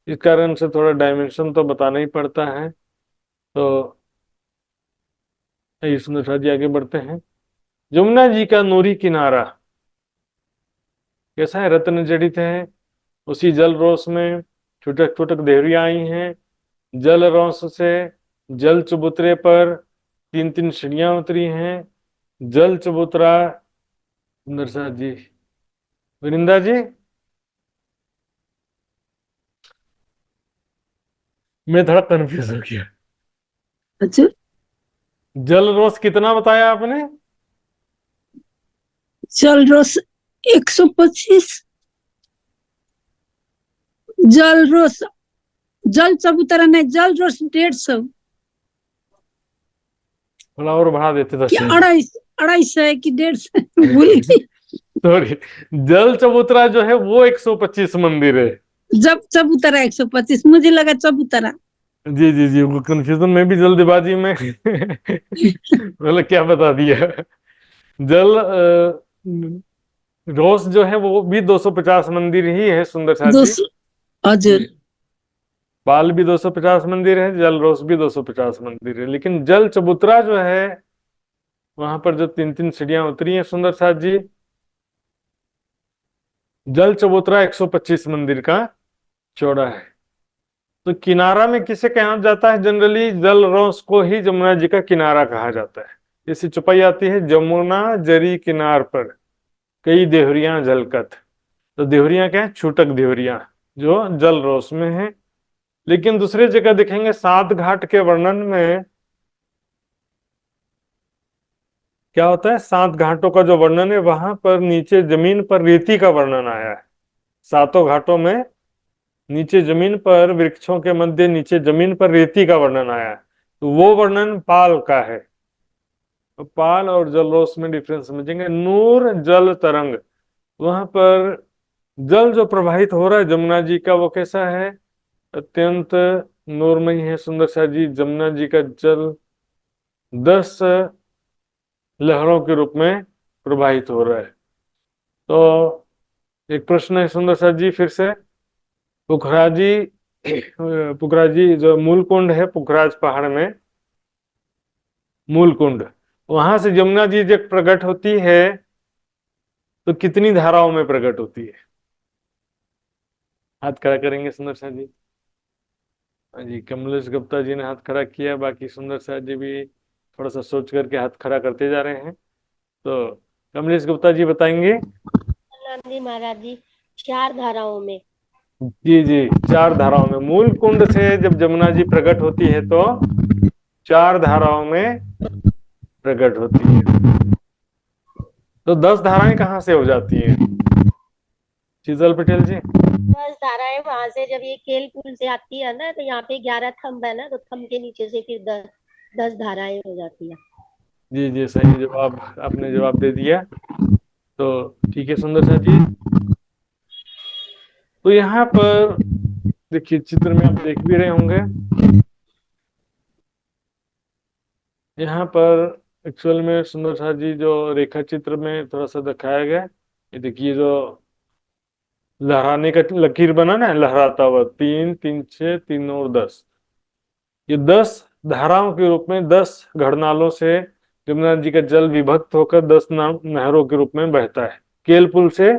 इस कारण से थोड़ा डायमेंशन तो बताना ही पड़ता है। तो ये सुंदर साथ जी आगे बढ़ते हैं। जमुना जी का नूरी किनारा कैसा है, रत्न जड़ित है, उसी जल रोस में छुटक छुटक देहरियां आई हैं। जल रोस से जल चबूतरे पर 3 3 सीढ़ियां उतरी हैं। जल चबूतरा, सुंदर साथ जी, वृंदा जी, मैं थोड़ा कंफ्यूज हो गया। अच्छा, जल रोस कितना बताया आपने, जल रोस 125, जल रोस, जल चबूतरा नहीं, जल रोस 150 थोड़ा और बढ़ा देते तो कि सही। 250 है कि 150 भूल गई। सॉरी, जल चबूतरा जो है वो 125 मंदिर है। जब चबूतरा 125, मुझे लगा चबूतरा। जी जी जी, वो कंफ्यूजन में भी जल्दबाजी में मतलब क्या बता दिया। जल रोस जो है वो भी 250 मंदिर ही है सुंदर साथ जी। 200 हजूर। पाल भी 250 मंदिर है, जलरोस भी 250 मंदिर है, लेकिन जल चबूतरा जो है वहां पर जो 3-3 सीढ़ियां उतरी हैं सुंदर साथ जी, जल चबूतरा 125 मंदिर का चौड़ा है। तो किनारा में किसे कहा जाता है? जनरली जलरोस को ही जमुना जी का किनारा कहा जाता है। इसी चौपाई आती है, जमुना जरी किनार पर कई देहरियां झलकत। तो देहरियां क्या है? छूटक देहरियां जो जलरोस में है। लेकिन दूसरी जगह देखेंगे सात घाट के वर्णन में क्या होता है, सात घाटों का जो वर्णन है वहां पर नीचे जमीन पर रेती का वर्णन आया है। सातों घाटों में नीचे जमीन पर, वृक्षों के मध्य नीचे जमीन पर रेती का वर्णन आया है। तो वो वर्णन पाल का है। तो पाल और जलरोस में डिफरेंस समझेंगे। नूर जल तरंग, वहां पर जल जो प्रवाहित हो रहा है जमुना जी का वो कैसा है? अत्यंत नूरमयी है सुंदर सा जी। जमुना जी का जल 10 लहरों के रूप में प्रवाहित हो रहा है। तो एक प्रश्न है सुंदर सा जी फिर से, पुखराजी पुखराजी जो मूल कुंड है पुखराज पहाड़ में, मूल कुंड, वहां से यमुना जी जब प्रकट होती है तो कितनी धाराओं में प्रकट होती है? हाथ खड़ा करेंगे सुंदर सा जी। हाँ जी, कमलेश गुप्ता जी ने हाथ खड़ा किया, बाकी सुंदर सा जी भी थोड़ा सा सोच करके हाथ खड़ा करते जा रहे हैं। तो कमलेश गुप्ता जी बताएंगे। जी महाराज जी, 4 धाराओं में। जी जी, 4 धाराओं में। मूल कुंड से जब जमुना जी प्रकट होती है तो 4 धाराओं में प्रकट होती है। तो 10 धाराएं कहाँ से हो जाती हैं शीतल पटेल जी? 10 धाराएं वहां से, जब ये केल पुल से आती है ना, तो यहाँ पे 11 थंब है ना, तो थंब के नीचे से फिर 10 धाराएं हो जाती है। जी जी, सही जवाब, आपने जवाब दे दिया। तो ठीक है सुंदर सा जी। तो यहाँ पर देखिए, चित्र में आप देख भी रहे होंगे, यहाँ पर एक्चुअल में सुंदर सा जी जो रेखा चित्र में थोड़ा सा दिखाया गया, ये देखिए जो लहराने का लकीर बना ना, लहराता हुआ 3 3 6 3 और 10, ये 10 धाराओं के रूप में 10 घड़नालों से यमुना जी का जल विभक्त होकर 10 नहरों के रूप में बहता है। केल पुल से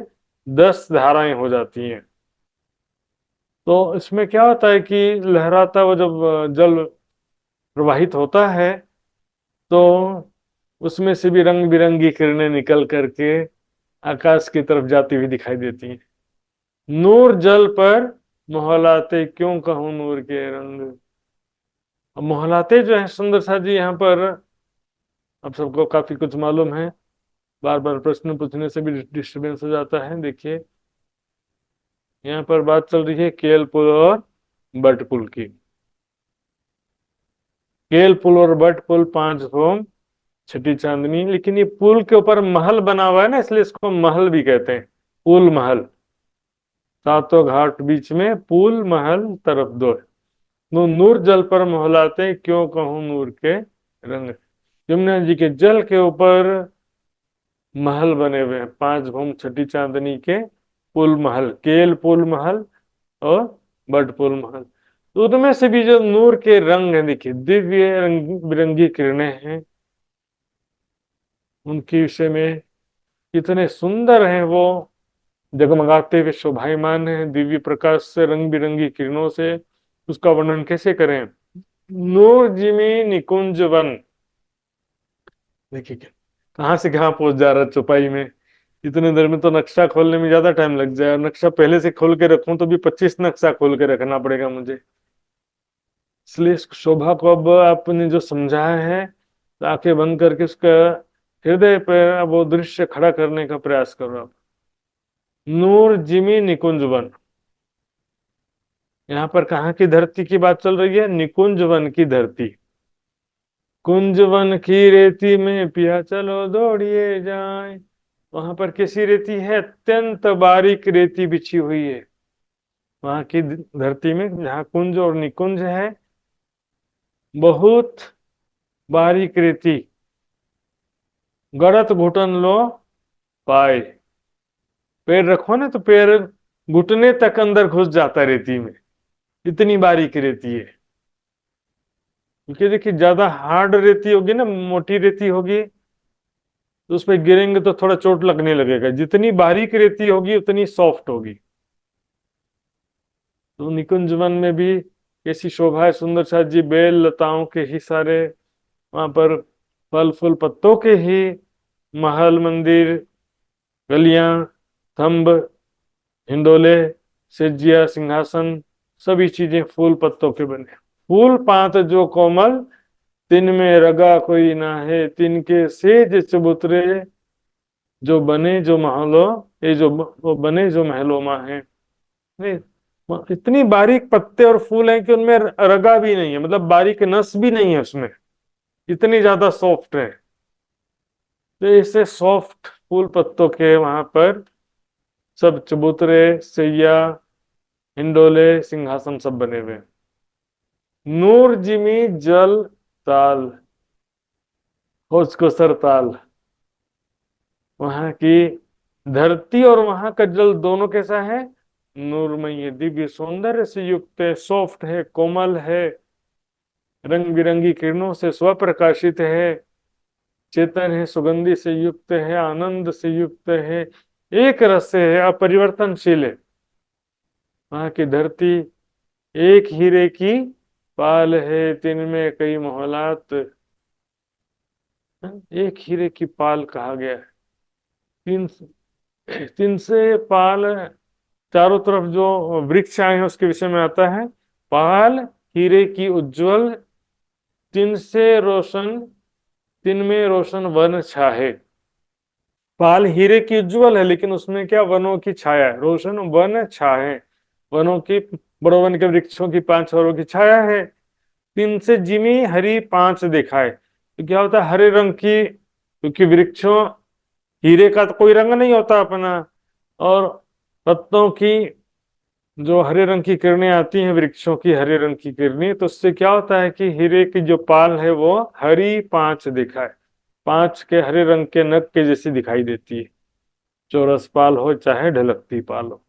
10 धाराएं हो जाती हैं। तो इसमें क्या होता है कि लहराता हुआ जब जल प्रवाहित होता है तो उसमें से भी रंग बिरंगी किरणें निकल करके आकाश की तरफ जाती हुई दिखाई देती हैं। नूर जल पर मोहलाते, क्यों कहूं नूर के रंग। अब मोहलाते जो है सुंदर सा जी, यहाँ पर अब सबको काफी कुछ मालूम है, बार बार प्रश्न पूछने से भी डिस्टरबेंस हो जाता है। देखिए यहाँ पर बात चल रही है केल पुल और बट पुल की। केल पुल और बट पुल 5 घूम छठी चांदनी, लेकिन ये पुल के ऊपर महल बना हुआ है ना, इसलिए इसको महल भी कहते हैं, पुल महल। सातों घाट बीच में पुल महल तरफ दो, नूर जल पर मोहलाते, क्यों कहूं नूर के रंग। यमुना जी के जल के ऊपर महल बने हुए हैं, 5 घूम छठी चांदनी के पुल महल, केल पुल महल और बट पुल महल। तो उनमें से भी जो नूर के रंग हैं, देखिए दिव्य रंग बिरंगी किरणें हैं, उनके विषय में कितने सुंदर हैं वो, जगमगाते हुए शोभायमान है दिव्य प्रकाश से, रंग बिरंगी किरणों से। उसका वर्णन कैसे करें? नूर जिमी निकुंज वन, देखिए कहाँ से कहाँ पहुंच जा रहा है चौपाई में। इतने देर में तो नक्शा खोलने में ज्यादा टाइम लग जाए, और नक्शा पहले से खोल के रखूं तो भी 25 नक्शा खोल के रखना पड़ेगा मुझे। इसलिए इस शोभा को अब आपने जो समझाया है, तो आंखें बंद करके उसका हृदय पर अब वो दृश्य खड़ा करने का प्रयास करो आप। नूर जिमी निकुंज वन, यहाँ पर कहाँ की धरती की बात चल रही है? निकुंज वन की धरती। कुंज वन की रेती में पिया चलो दौड़िए जाए, वहां पर कैसी रेती है? अत्यंत बारीक रेती बिछी हुई है वहां की धरती में, जहाँ कुंज और निकुंज है, बहुत बारीक रेती। गड़त घुटन लो पाए, पैर रखो ना तो पैर घुटने तक अंदर घुस जाता रेती में। इतनी बारीक रेती है। क्योंकि देखिए ज्यादा हार्ड रेती होगी ना, मोटी रेती होगी, तो उस पर गिरेंगे तो थोड़ा चोट लगने लगेगा। जितनी बारीक रेती होगी उतनी सॉफ्ट होगी। तो निकुंज वन में भी कैसी शोभा है, सुंदर सा जी, बेल लताओं के ही सारे वहां पर, फल फूल पत्तों के ही महल, मंदिर, गलियां, स्तंभ, हिंडोले, सेजिया, सिंहासन, सभी चीजें फूल पत्तों के बने। फूल पात जो कोमल, तिन में रगा कोई ना है, तिनके सेज चबूतरे, जो बने जो महलों, ये जो वो बने जो महलों में है। नहीं, इतनी बारीक पत्ते और फूल हैं कि उनमें रगा भी नहीं है, मतलब बारीक नस भी नहीं है उसमें, इतनी ज्यादा सॉफ्ट है। तो इससे सॉफ्ट फूल पत्तों के वहां पर सब चबूतरे, सैया, हिंडोले, सिंहासन सब बने हुए हैं। नूर जिमी जल ताल, होच को सर ताल, वहां की धरती और वहां का जल दोनों कैसा है? नूरमय है, दिव्य सौंदर्य से युक्त है, सॉफ्ट है, कोमल है, रंग बिरंगी किरणों से स्वप्रकाशित है, चेतन है, सुगंधि से युक्त है, आनंद से युक्त है, एक रस से है, अपरिवर्तनशील है। वहां की धरती एक हीरे की पाल है, तिनमें कई मोहलात। एक हीरे की पाल कहा गया है। तीन तीन से पाल, चारों तरफ जो वृक्ष आए हैं उसके विषय में आता है। पाल हीरे की उज्जवल, तिन से रोशन, तिन में रोशन वन छाहे। पाल हीरे की उज्जवल है, लेकिन उसमें क्या, वनों की छाया है। रोशन वन छाहे, वनों की, बड़ो वन के वृक्षों की, पांच हरों की छाया है। तीन से जिमी हरी पांच दिखाए, तो क्या होता है, हरे रंग की, क्योंकि वृक्षों, हीरे का तो कोई रंग नहीं होता अपना, और पत्तों की जो हरे रंग की किरणें आती हैं, वृक्षों की हरे रंग की किरणें, तो उससे क्या होता है कि हीरे की जो पाल है वो हरी पांच दिखाए, पांच के हरे रंग के नग के जैसी दिखाई देती है, चौरस पाल हो चाहे ढलकती पाल हो।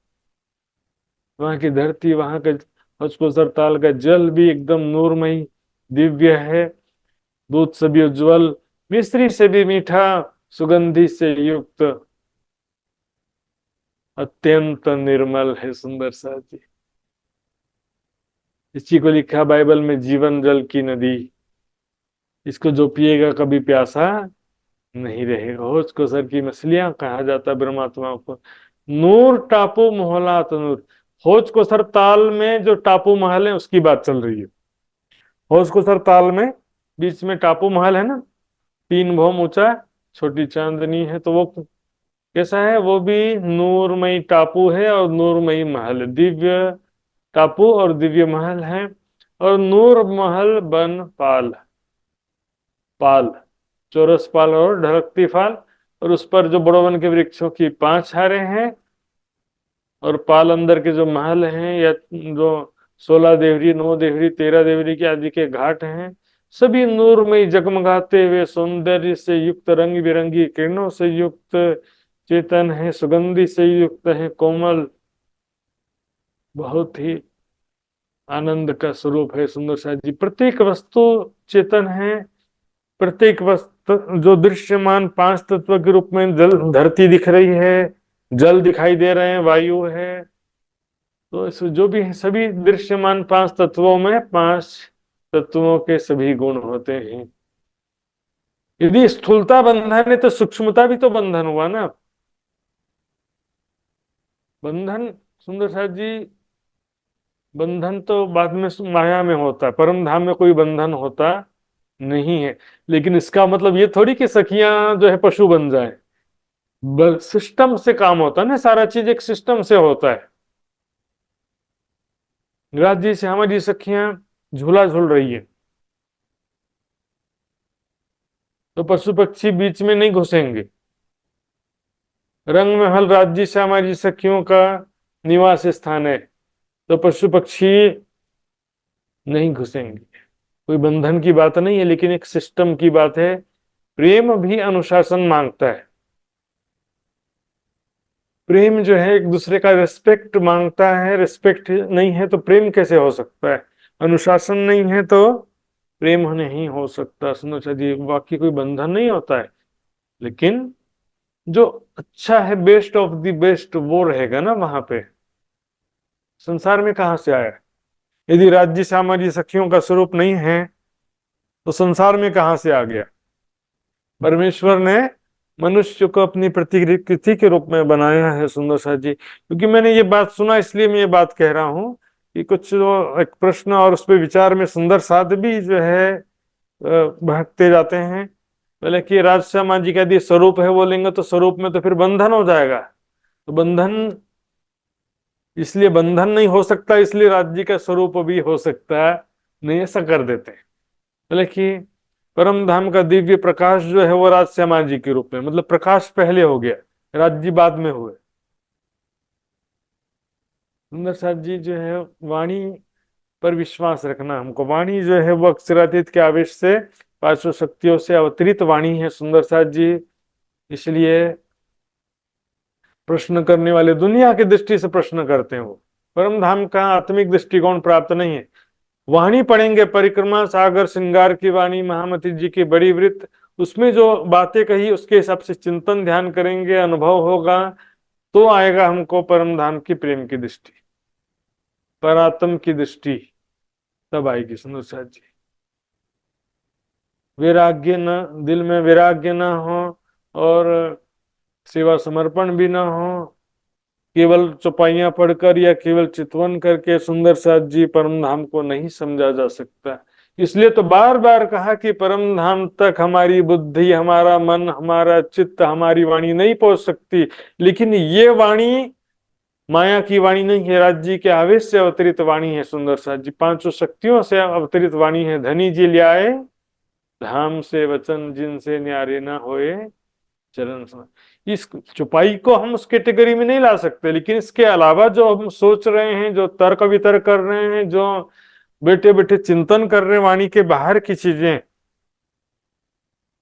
वहां की धरती, वहां का हौज ताल का जल भी एकदम नूरमयी, दिव्य है, दूध से भी उज्जवल, मिश्री से भी मीठा, सुगंधि से युक्त, अत्यंत निर्मल है। सुंदर सा जी, इसी को लिखा बाइबल में, जीवन जल की नदी, इसको जो पिएगा कभी प्यासा नहीं रहेगा। होच को सर की मछलियां कहा जाता है ब्रह्मात्माओं को। नूर टापू मोहलात नूर, होच को सर ताल में जो टापू महल है उसकी बात चल रही है। होच को सर ताल में बीच में टापू महल है ना, 3 भौम ऊंचा, छोटी चांदनी है, तो वो कैसा है? वो भी नूरमयी टापू है और नूरमयी महल है, दिव्य टापू और दिव्य महल है। और नूर महल बन पाल, पाल चौरस पाल और ढलकती फाल, और उस पर जो बड़ो वन के वृक्षों की 5 छारे हैं, और पाल अंदर के जो महल हैं, या जो 16 देवरी, 9 देवरी, 13 देवरी के आदि के घाट हैं, सभी नूरमयी, जगमगाते हुए, सौंदर्य से युक्त, रंग बिरंगी किरणों से युक्त, चेतन है, सुगंधि से युक्त है, कोमल, बहुत ही आनंद का स्वरूप है। सुंदर सा जी, प्रत्येक वस्तु चेतन है, प्रत्येक वस्तु जो दृश्यमान 5 तत्व के रूप में, जल, धरती दिख रही है, जल दिखाई दे रहे हैं, वायु है, तो इस जो भी है, सभी दृश्यमान 5 तत्वों में 5 तत्वों के सभी गुण होते हैं। यदि स्थूलता बंधन है तो सूक्ष्मता भी तो बंधन हुआ ना। बंधन, सुंदर सा जी, बंधन तो बाद में माया में होता है, परम धाम में कोई बंधन होता नहीं है। लेकिन इसका मतलब ये थोड़ी कि सखियां जो है पशु बन जाए। सिस्टम से काम होता है ना, सारा चीज एक सिस्टम से होता है। राज जी से हमारी सखियां झूला झूल रही है, तो पशु पक्षी बीच में नहीं घुसेंगे। रंग महल राज्य से हमारी सखियों का निवास स्थान है, तो पशु पक्षी नहीं घुसेंगे। कोई बंधन की बात नहीं है, लेकिन एक सिस्टम की बात है। प्रेम भी अनुशासन मांगता है, प्रेम जो है एक दूसरे का रिस्पेक्ट मांगता है, रिस्पेक्ट नहीं है तो प्रेम कैसे हो सकता है, अनुशासन नहीं है तो प्रेम नहीं हो सकता। सुनो जी, बाकी कोई बंधन नहीं होता है, लेकिन जो अच्छा है, बेस्ट ऑफ द बेस्ट, वो रहेगा ना वहां पे। संसार में कहां से आया? यदि राज्य सामाजिक सखियों का स्वरूप नहीं है तो संसार में कहां से आ गया? परमेश्वर ने मनुष्य को अपनी प्रतिकृति के रूप में बनाया है। सुंदर सा जी, क्योंकि मैंने ये बात सुना इसलिए मैं ये बात कह रहा हूँ कि कुछ जो एक प्रश्न और उस पर विचार में सुंदर साध भी जो है भटकते जाते हैं। बोले कि राज सामाजिक यदि स्वरूप है बोलेंगे तो स्वरूप में तो फिर बंधन हो जाएगा, तो बंधन, इसलिए बंधन नहीं हो सकता, इसलिए राज्य का स्वरूप भी हो सकता है, नहीं ऐसा कर देते हैं। बोले कि परम धाम का दिव्य प्रकाश जो है वो राज समाजी के रूप में, मतलब प्रकाश पहले हो गया, राज्य बाद में हुए। सुंदर साथ जी जो है वाणी पर विश्वास रखना हमको। वाणी जो है वो अक्षरातीत के आवेश से पांचों शक्तियों से अवतरित वाणी है सुंदर साथ जी, इसलिए प्रश्न करने वाले दुनिया की दृष्टि से प्रश्न करते हैं, वो परम धाम का आत्मिक दृष्टिकोण प्राप्त नहीं है। वाणी पढ़ेंगे, परिक्रमा सागर श्रृंगार की वाणी, महामती जी की बड़ी वृत्त, उसमें जो बातें कही उसके हिसाब से चिंतन ध्यान करेंगे, अनुभव होगा, तो आएगा हमको परम धाम की प्रेम की दृष्टि, परात्म की दृष्टि तब आएगी। सुनो साहब जी, वैराग्य न, दिल में वैराग्य ना हो और सेवा समर्पण भी ना हो, केवल चौपाइयां पढ़कर या केवल चितवन करके सुंदर साथ जी परम धाम को नहीं समझा जा सकता। इसलिए तो बार बार कहा कि परम धाम तक हमारी बुद्धि, हमारा मन, हमारा चित्त, हमारी वाणी नहीं पहुंच सकती, लेकिन ये वाणी माया की वाणी नहीं है, राज्य के आवेश से अवतरित वाणी है। सुंदर साथ जी पांचों शक्तियों से अवतरित वाणी है। धनी जी लियाए धाम से वचन, जिनसे न्यारे ना होए चरण समझ। इस चुपाई को हम उस कैटेगरी में नहीं ला सकते, लेकिन इसके अलावा जो हम सोच रहे हैं, जो तर्क वितर्क कर रहे हैं, जो बैठे बैठे चिंतन कर रहे हैं वाणी के बाहर की चीजें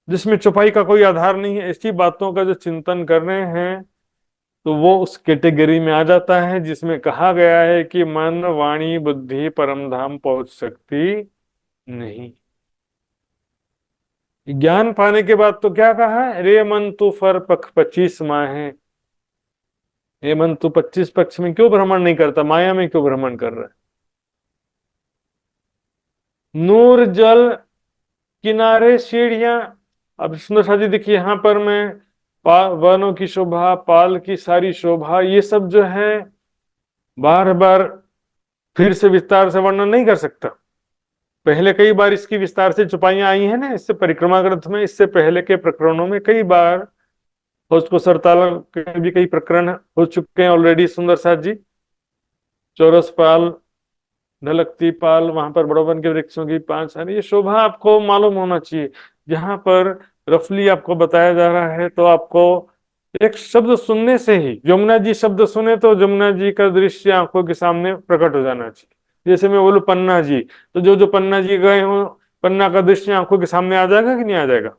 जिसमें चुपाई का कोई आधार नहीं है, ऐसी बातों का जो चिंतन कर रहे हैं तो वो उस कैटेगरी में आ जाता है जिसमें कहा गया है कि मन, वाणी, बुद्धि परम धाम पहुंच सकती नहीं। ज्ञान पाने के बाद तो क्या कहा है, रे मन तू फर पख 25 माहे। ये मन तू 25 पक्ष में क्यों भ्रमण नहीं करता, माया में क्यों भ्रमण कर रहा है? नूर जल किनारे सीढ़ियां। अब सुंदर साथी देखिए, यहाँ पर मैं वनों की शोभा, पाल की सारी शोभा, ये सब जो है बार बार फिर से विस्तार से वर्णन नहीं कर सकता। पहले कई बार इसकी विस्तार से चुपाइयां आई है ना, इससे परिक्रमा ग्रंथ में, इससे पहले के प्रकरणों में कई बार, उसको सरताल के भी कई प्रकरण हो चुके हैं ऑलरेडी। सुंदर साथ जी चौरस पाल, ढलकती पाल, वहां पर बड़ोवन के वृक्षों की 5 सारी, ये शोभा आपको मालूम होना चाहिए। जहां पर रफली आपको बताया जा रहा है तो आपको एक शब्द सुनने से ही, यमुना जी शब्द सुने तो यमुना जी का दृश्य आंखों के सामने प्रकट हो जाना चाहिए। जैसे मैं बोलूं पन्ना जी, तो जो जो पन्ना जी गए हो, पन्ना का दृश्य आंखों के सामने आ जाएगा कि नहीं आ जाएगा?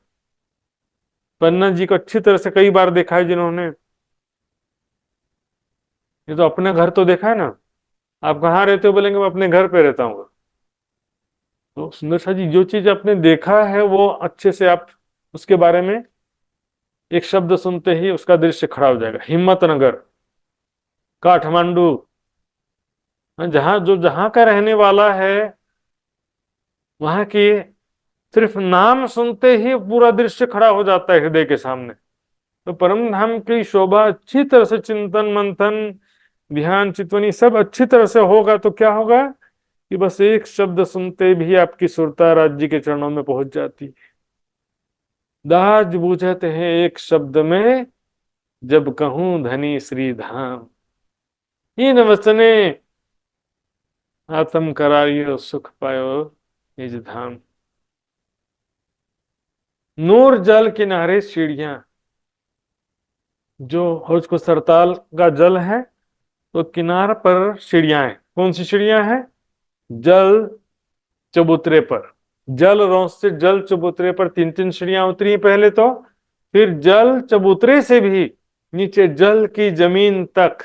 पन्ना जी को अच्छी तरह से कई बार देखा है जिन्होंने, ये तो अपने घर तो देखा है ना। आप कहाँ रहते हो बोलेंगे, मैं अपने घर पे रहता हूँ। तो सुंदर सा जी जो चीज आपने देखा है वो अच्छे से आप उसके बारे में एक शब्द सुनते ही उसका दृश्य खड़ा हो जाएगा। हिम्मतनगर, काठमांडू, जहां का रहने वाला है वहां की सिर्फ नाम सुनते ही पूरा दृश्य खड़ा हो जाता है हृदय के सामने। तो परम धाम की शोभा अच्छी तरह से चिंतन मंथन ध्यान चितवनी सब अच्छी तरह से होगा तो क्या होगा कि बस एक शब्द सुनते भी आपकी सुरता राज्य के चरणों में पहुंच जाती है। दाज बूझते हैं एक शब्द में, जब कहूं धनी श्री धाम। इन वचने आत्म करारियो सुख पायो निज धाम। नूर जल किनारे सीढ़ियां, जो हौज को सरताल का जल है तो किनार पर सीढ़ियां हैं। कौन सी सीढ़ियां हैं? जल चबूतरे पर, जल रोंस से जल चबूतरे पर 3-3 सीढ़ियां उतरी पहले तो, फिर जल चबूतरे से भी नीचे जल की जमीन तक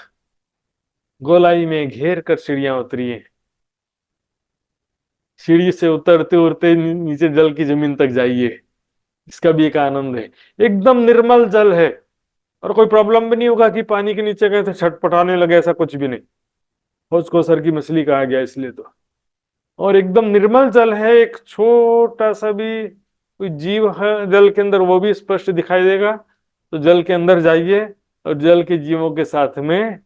गोलाई में घेर कर सीढ़ियां उतरी है। सीढ़ी से उतरते उतरते नीचे जल की जमीन तक जाइए, इसका भी एक आनंद है। एकदम निर्मल जल है और कोई प्रॉब्लम भी नहीं होगा कि पानी के नीचे गए तो छटपटाने लगे, ऐसा कुछ भी नहीं। खोज को सर की मछली कहा गया इसलिए तो। और एकदम निर्मल जल है, एक छोटा सा भी कोई जीव है जल के अंदर वो भी स्पष्ट दिखाई देगा। तो जल के अंदर जाइए और जल के जीवों के साथ में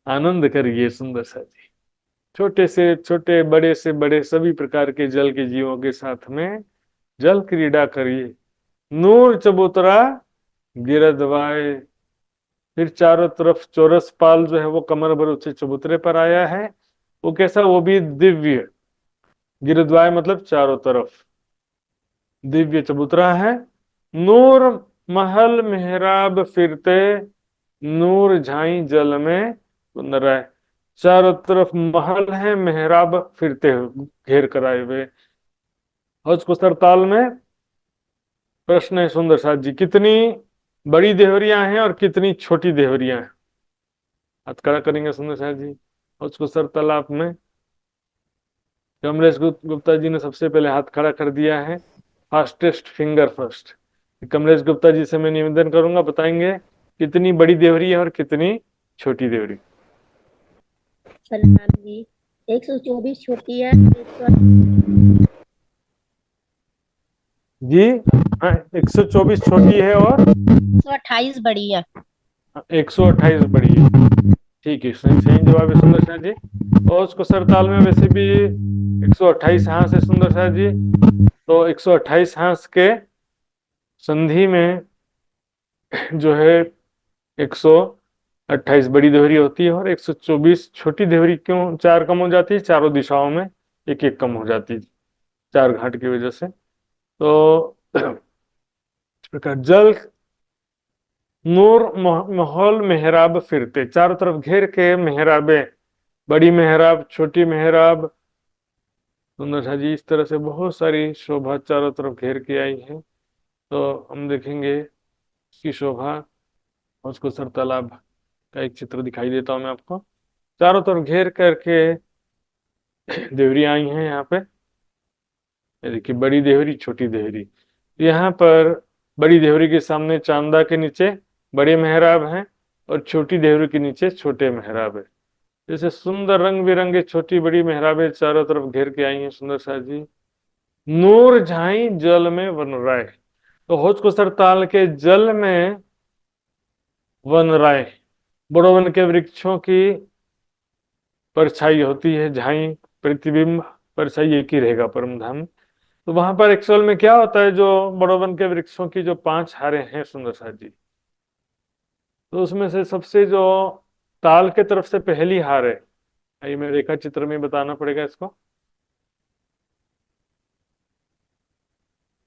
आनंद करिए। सुंदर सा जी, छोटे से छोटे, बड़े से बड़े सभी प्रकार के जल के जीवों के साथ में जल क्रीड़ा करिए। नूर चबूतरा गिरदवाए, फिर चारों तरफ चौरस पाल जो है वो कमर भर ऊंचे चबूतरे पर आया है। वो कैसा, वो भी दिव्य। गिरद्वाय मतलब चारों तरफ दिव्य चबूतरा है। नूर महल मेहराब फिरते, नूर झाई जल में सुंदर है। चारों तरफ महल है, मेहराब फिरते घेर कर आए हुए। हौज को सरताल में प्रश्न है सुंदर साथ जी, कितनी बड़ी देवरियां हैं और कितनी छोटी देवरियां हैं? हाथ खड़ा करेंगे सुंदर साथ जी। हौज को सर तालाब में कमलेश गुप्ता जी ने सबसे पहले हाथ खड़ा कर दिया है। Fastest finger first. Kamlesh Gupta ji से मैं निवेदन करूंगा, बताएंगे कितनी बड़ी देवरी है और कितनी छोटी देवरी। प्रणाम जी। 124 छोटी है, जी हाँ, 124 छोटी है और 128 बड़ी है। 128 बड़ी है। ठीक है, सही सही जवाब है सुंदर शाह जी। और उसको सरताल में वैसे भी 128 हांस है सुंदर शाह जी। तो 128 हांस के संधि में जो है 128 बड़ी देवरी होती है और 124 छोटी देवरी। क्यों 4 कम हो जाती है? चारों दिशाओं में एक एक कम हो जाती है, 4 घाट की वजह से। तो इस प्रकार जल नूर महल मेहराब फिरते, चारों तरफ घेर के मेहराबे, बड़ी मेहराब, छोटी मेहराब। सुंदर शाह जी, इस तरह से बहुत सारी शोभा चारों तरफ घेर के आई है। तो हम देखेंगे इसकी शोभा। उसको सर तालाब का एक चित्र दिखाई देता हूं मैं आपको। चारों तरफ घेर करके देवरी आई हैं यहाँ पे। ये देखिए, बड़ी देवरी, छोटी देवरी। यहाँ पर बड़ी देवरी के सामने चांदा के नीचे बड़े मेहराब हैं और छोटी देवरी के नीचे छोटे मेहराब है। जैसे सुंदर रंग बिरंगे छोटी बड़ी मेहराबें चारों तरफ घेर के आई हैं सुंदर शाह जी। नूर झाई जल में वन राय, तो होच को सरताल के जल में वन राय, बड़ो वन के वृक्षों की परछाई होती है। झाई प्रतिबिंब, परछाई एक ही रहेगा परम धाम। तो वहां पर एक्चुअल में क्या होता है, जो बड़ोवन के वृक्षों की जो 5 हारें हैं सुंदर साथ जी, तो उसमें से सबसे जो ताल के तरफ से पहली हार है, ये मैं रेखा चित्र में बताना पड़ेगा इसको।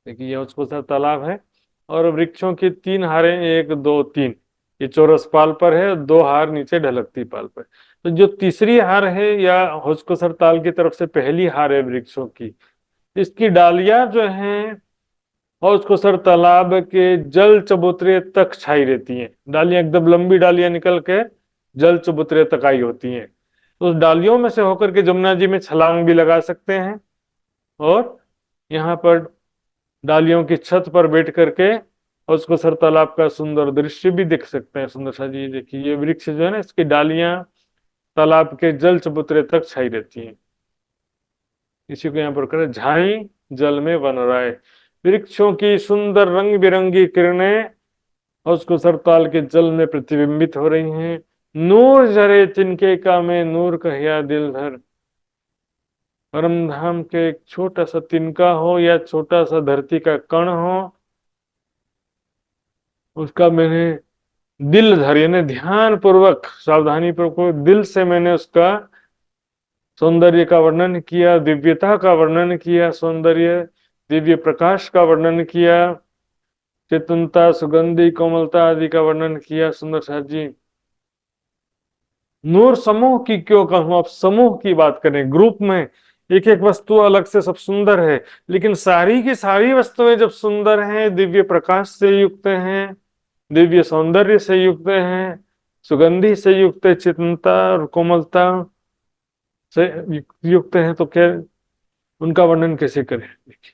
देखिए, ये उसको सा तालाब है और वृक्षों की 3 हारें, 1 2 3, ये चौरस पाल पर है, 2 हार नीचे ढलकती पाल पर। तो जो तीसरी हार है या होस्कोसर ताल की तरफ से पहली हार है वृक्षों की, इसकी डालियां जो हैं और उसको सर तालाब के जल चबूतरे तक छाई रहती हैं। डालियां एकदम लंबी डालियां निकल के जल चबूतरे तक आई होती हैं। तो उस डालियों में से होकर के जमुना जी में छलांग भी लगा सकते हैं और यहाँ पर डालियों की छत पर बैठ करके और उसको सर तालाब का सुंदर दृश्य भी देख सकते हैं। सुंदर सा जी देखिए, ये वृक्ष जो है ना, इसकी डालियां तालाब के जल चबूतरे तक छाई रहती हैं। इसी को यहाँ पर करें, झाई जल में वन राय, वृक्षों की सुंदर रंग बिरंगी किरणें और उसको सरताल के जल में प्रतिबिंबित हो रही हैं। नूर जरे तिनके का में नूर कहिया दिल धर, परम धाम के एक छोटा सा तिनका हो या छोटा सा धरती का कण हो, उसका मैंने दिल धर, यानी ध्यान पूर्वक सावधानी पूर्वक दिल से मैंने उसका सौंदर्य का वर्णन किया, दिव्यता का वर्णन किया, सौंदर्य दिव्य प्रकाश का वर्णन किया, चेतनता, सुगंधी, कोमलता आदि का वर्णन किया। सुंदर साथ जी, नूर समूह की क्यों कहूं, आप समूह की बात करें, ग्रुप में एक एक वस्तु अलग से सब सुंदर है, लेकिन सारी की सारी वस्तुएं जब सुंदर हैं, दिव्य प्रकाश से युक्त हैं, दिव्य सौंदर्य से युक्त हैं, सुगंधि से युक्त है, चित्तता और कोमलता से युक्त हैं, तो क्या उनका वर्णन कैसे करें। देखिए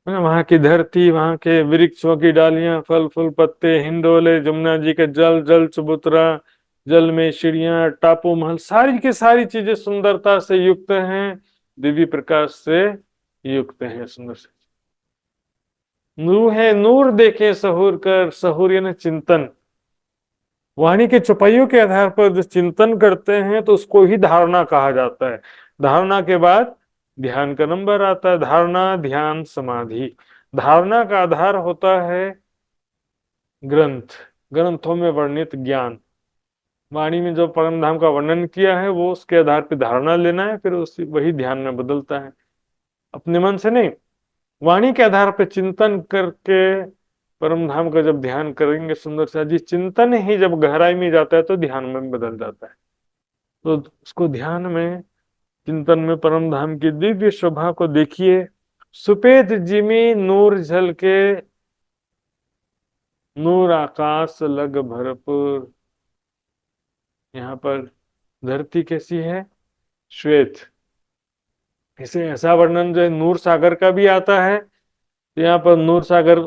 वहां की धरती, वहां के वृक्षों की डालियां, फल फूल पत्ते, हिंडोले, जमुना जी के जल, जल चबूतरा, जल में चिड़िया, टापू महल, सारी की सारी चीजें सुंदरता से युक्त हैं, दिव्य प्रकाश से युक्त हैं, सुंदर से। नूर है, नूर देखे सहूर कर, सहूर यानी चिंतन। वाणी के चौपाइयों के आधार पर जो चिंतन करते हैं तो उसको ही धारणा कहा जाता है। धारणा के बाद ध्यान का नंबर आता है, धारणा, ध्यान, समाधि। धारणा का आधार होता है ग्रंथ, ग्रंथों में वर्णित ज्ञान। वाणी में जो परम धाम का वर्णन किया है वो उसके आधार पर धारणा लेना है, फिर उसी वही ध्यान में बदलता है, अपने मन से नहीं। वाणी के आधार पर चिंतन करके परम धाम का जब ध्यान करेंगे सुंदर सा जी, चिंतन ही जब गहराई में जाता है तो ध्यान में बदल जाता है। तो उसको ध्यान में, चिंतन में परम धाम की दिव्य शोभा को देखिए। सुपेद जिमी नूर झलके, नूर आकाश लग भरपूर। यहाँ पर धरती कैसी है, श्वेत। इसे ऐसा वर्णन जो है नूर सागर का भी आता है, तो यहाँ पर नूर सागर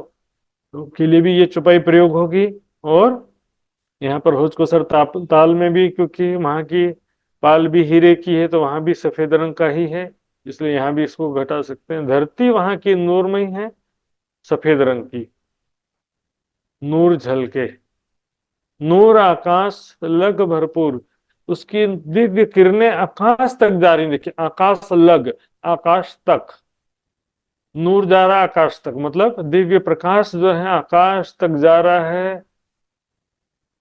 के लिए भी ये चौपाई प्रयोग होगी। और यहाँ पर होज को सर ताल में भी, क्योंकि वहां की पाल भी हीरे की है तो वहां भी सफेद रंग का ही है, इसलिए यहाँ भी इसको घटा सकते हैं। धरती वहां की नूरमयी है, सफेद रंग की, नूर झलके। नूर आकाश लग भरपूर, उसकी दिव्य किरणें आकाश तक जा रही। देखिए आकाश लग, आकाश तक, नूर जा रहा है आकाश तक, मतलब दिव्य प्रकाश जो है आकाश तक जा रहा है,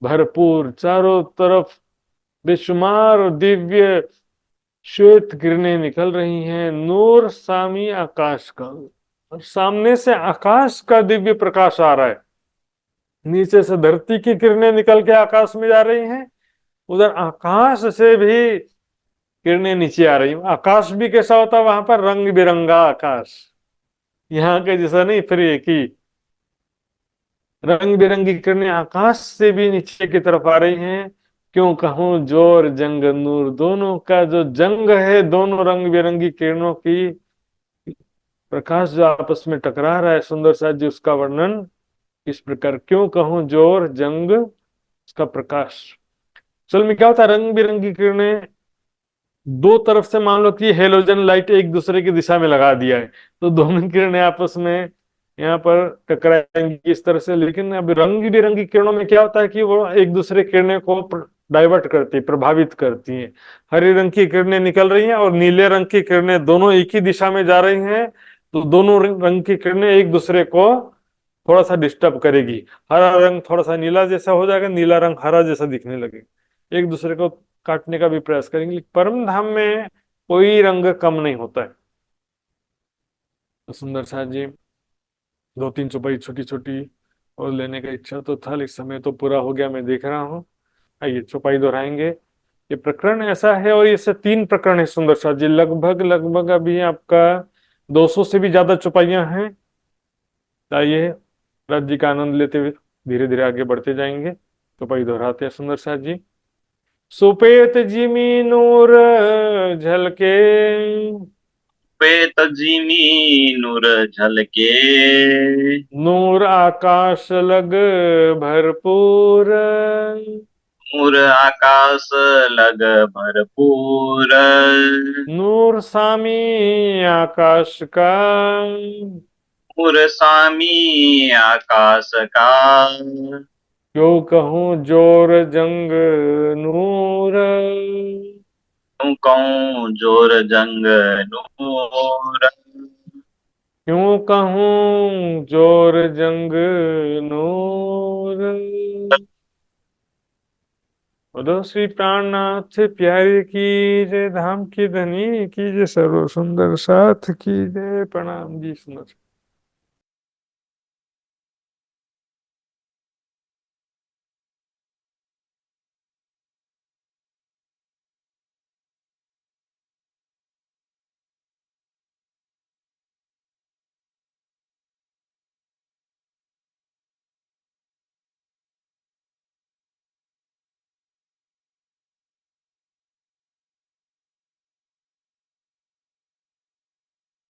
भरपूर, चारों तरफ बेशुमार दिव्य श्वेत किरणें निकल रही हैं। नूर सामी आकाश का, और सामने से आकाश का दिव्य प्रकाश आ रहा है। नीचे से धरती की किरणें निकल के आकाश में जा रही हैं, उधर आकाश से भी किरणें नीचे आ रही हैं। आकाश भी कैसा होता है वहां पर, रंग बिरंगा आकाश, यहाँ के जैसा नहीं फिर एक ही। रंग बिरंगी किरणें आकाश से भी नीचे की तरफ आ रही हैं। क्यों कहूं जोर जंग नूर, दोनों का जो जंग है, दोनों रंग बिरंगी किरणों की प्रकाश जो आपस में टकरा रहा है सुंदर सा जी, उसका वर्णन इस प्रकार। क्यों कहूं जोर जंग, उसका प्रकाश। चल में क्या होता है, रंग बिरंगी किरणें दो तरफ से, मान लो कि हेलोजन लाइट एक दूसरे की दिशा में लगा दिया है, तो दोनों किरणें आपस में यहाँ पर टकराएंगी इस तरह से। लेकिन अब रंग बिरंगी किरणों में क्या होता है कि वो एक दूसरे किरणें को डाइवर्ट करती, प्रभावित करती हैं। हरे रंग की किरणें निकल रही हैं और नीले रंग की किरणें, दोनों एक ही दिशा में जा रही हैं, तो दोनों रंग की किरणें एक दूसरे को थोड़ा सा डिस्टर्ब करेगी। हरा रंग थोड़ा सा नीला जैसा हो जाएगा, नीला रंग हरा जैसा दिखने लगेगा, एक दूसरे को काटने का भी प्रयास करेंगे। परम धाम में कोई रंग कम नहीं होता है। तो सुंदर सा जी, दो तीन चौपाई छोटी छोटी और लेने का इच्छा तो था, लेकिन समय तो पूरा हो गया मैं देख रहा हूँ। आइए चौपाई दोहराएंगे। ये प्रकरण ऐसा है, और इससे तीन प्रकरण है सुंदर सा जी, लगभग लगभग अभी आपका 200 से भी ज्यादा चौपाइयां हैं। आइए राज्य का आनंद लेते हुए धीरे धीरे आगे बढ़ते जाएंगे। चौपाई दोहराते हैं सुंदर सा जी। सुपेत जिमी नूर झलके, श्वेत जिमी नूर झलके, नूर आकाश लग भरपूर, नूर आकाश लग भरपूर, नूर सामी आकाश का, नूर सामी आकाश का, क्यों कहूँ जोर जंग नूर, क्यों कहूं जोर जंग नूर, क्यों कहूँ जोर जंग नूर। बोलो श्री प्राणनाथ प्यारे की जय, धाम की धनी की जय, सर्व सुंदर साथ की जय। प्रणाम जी सुंदर।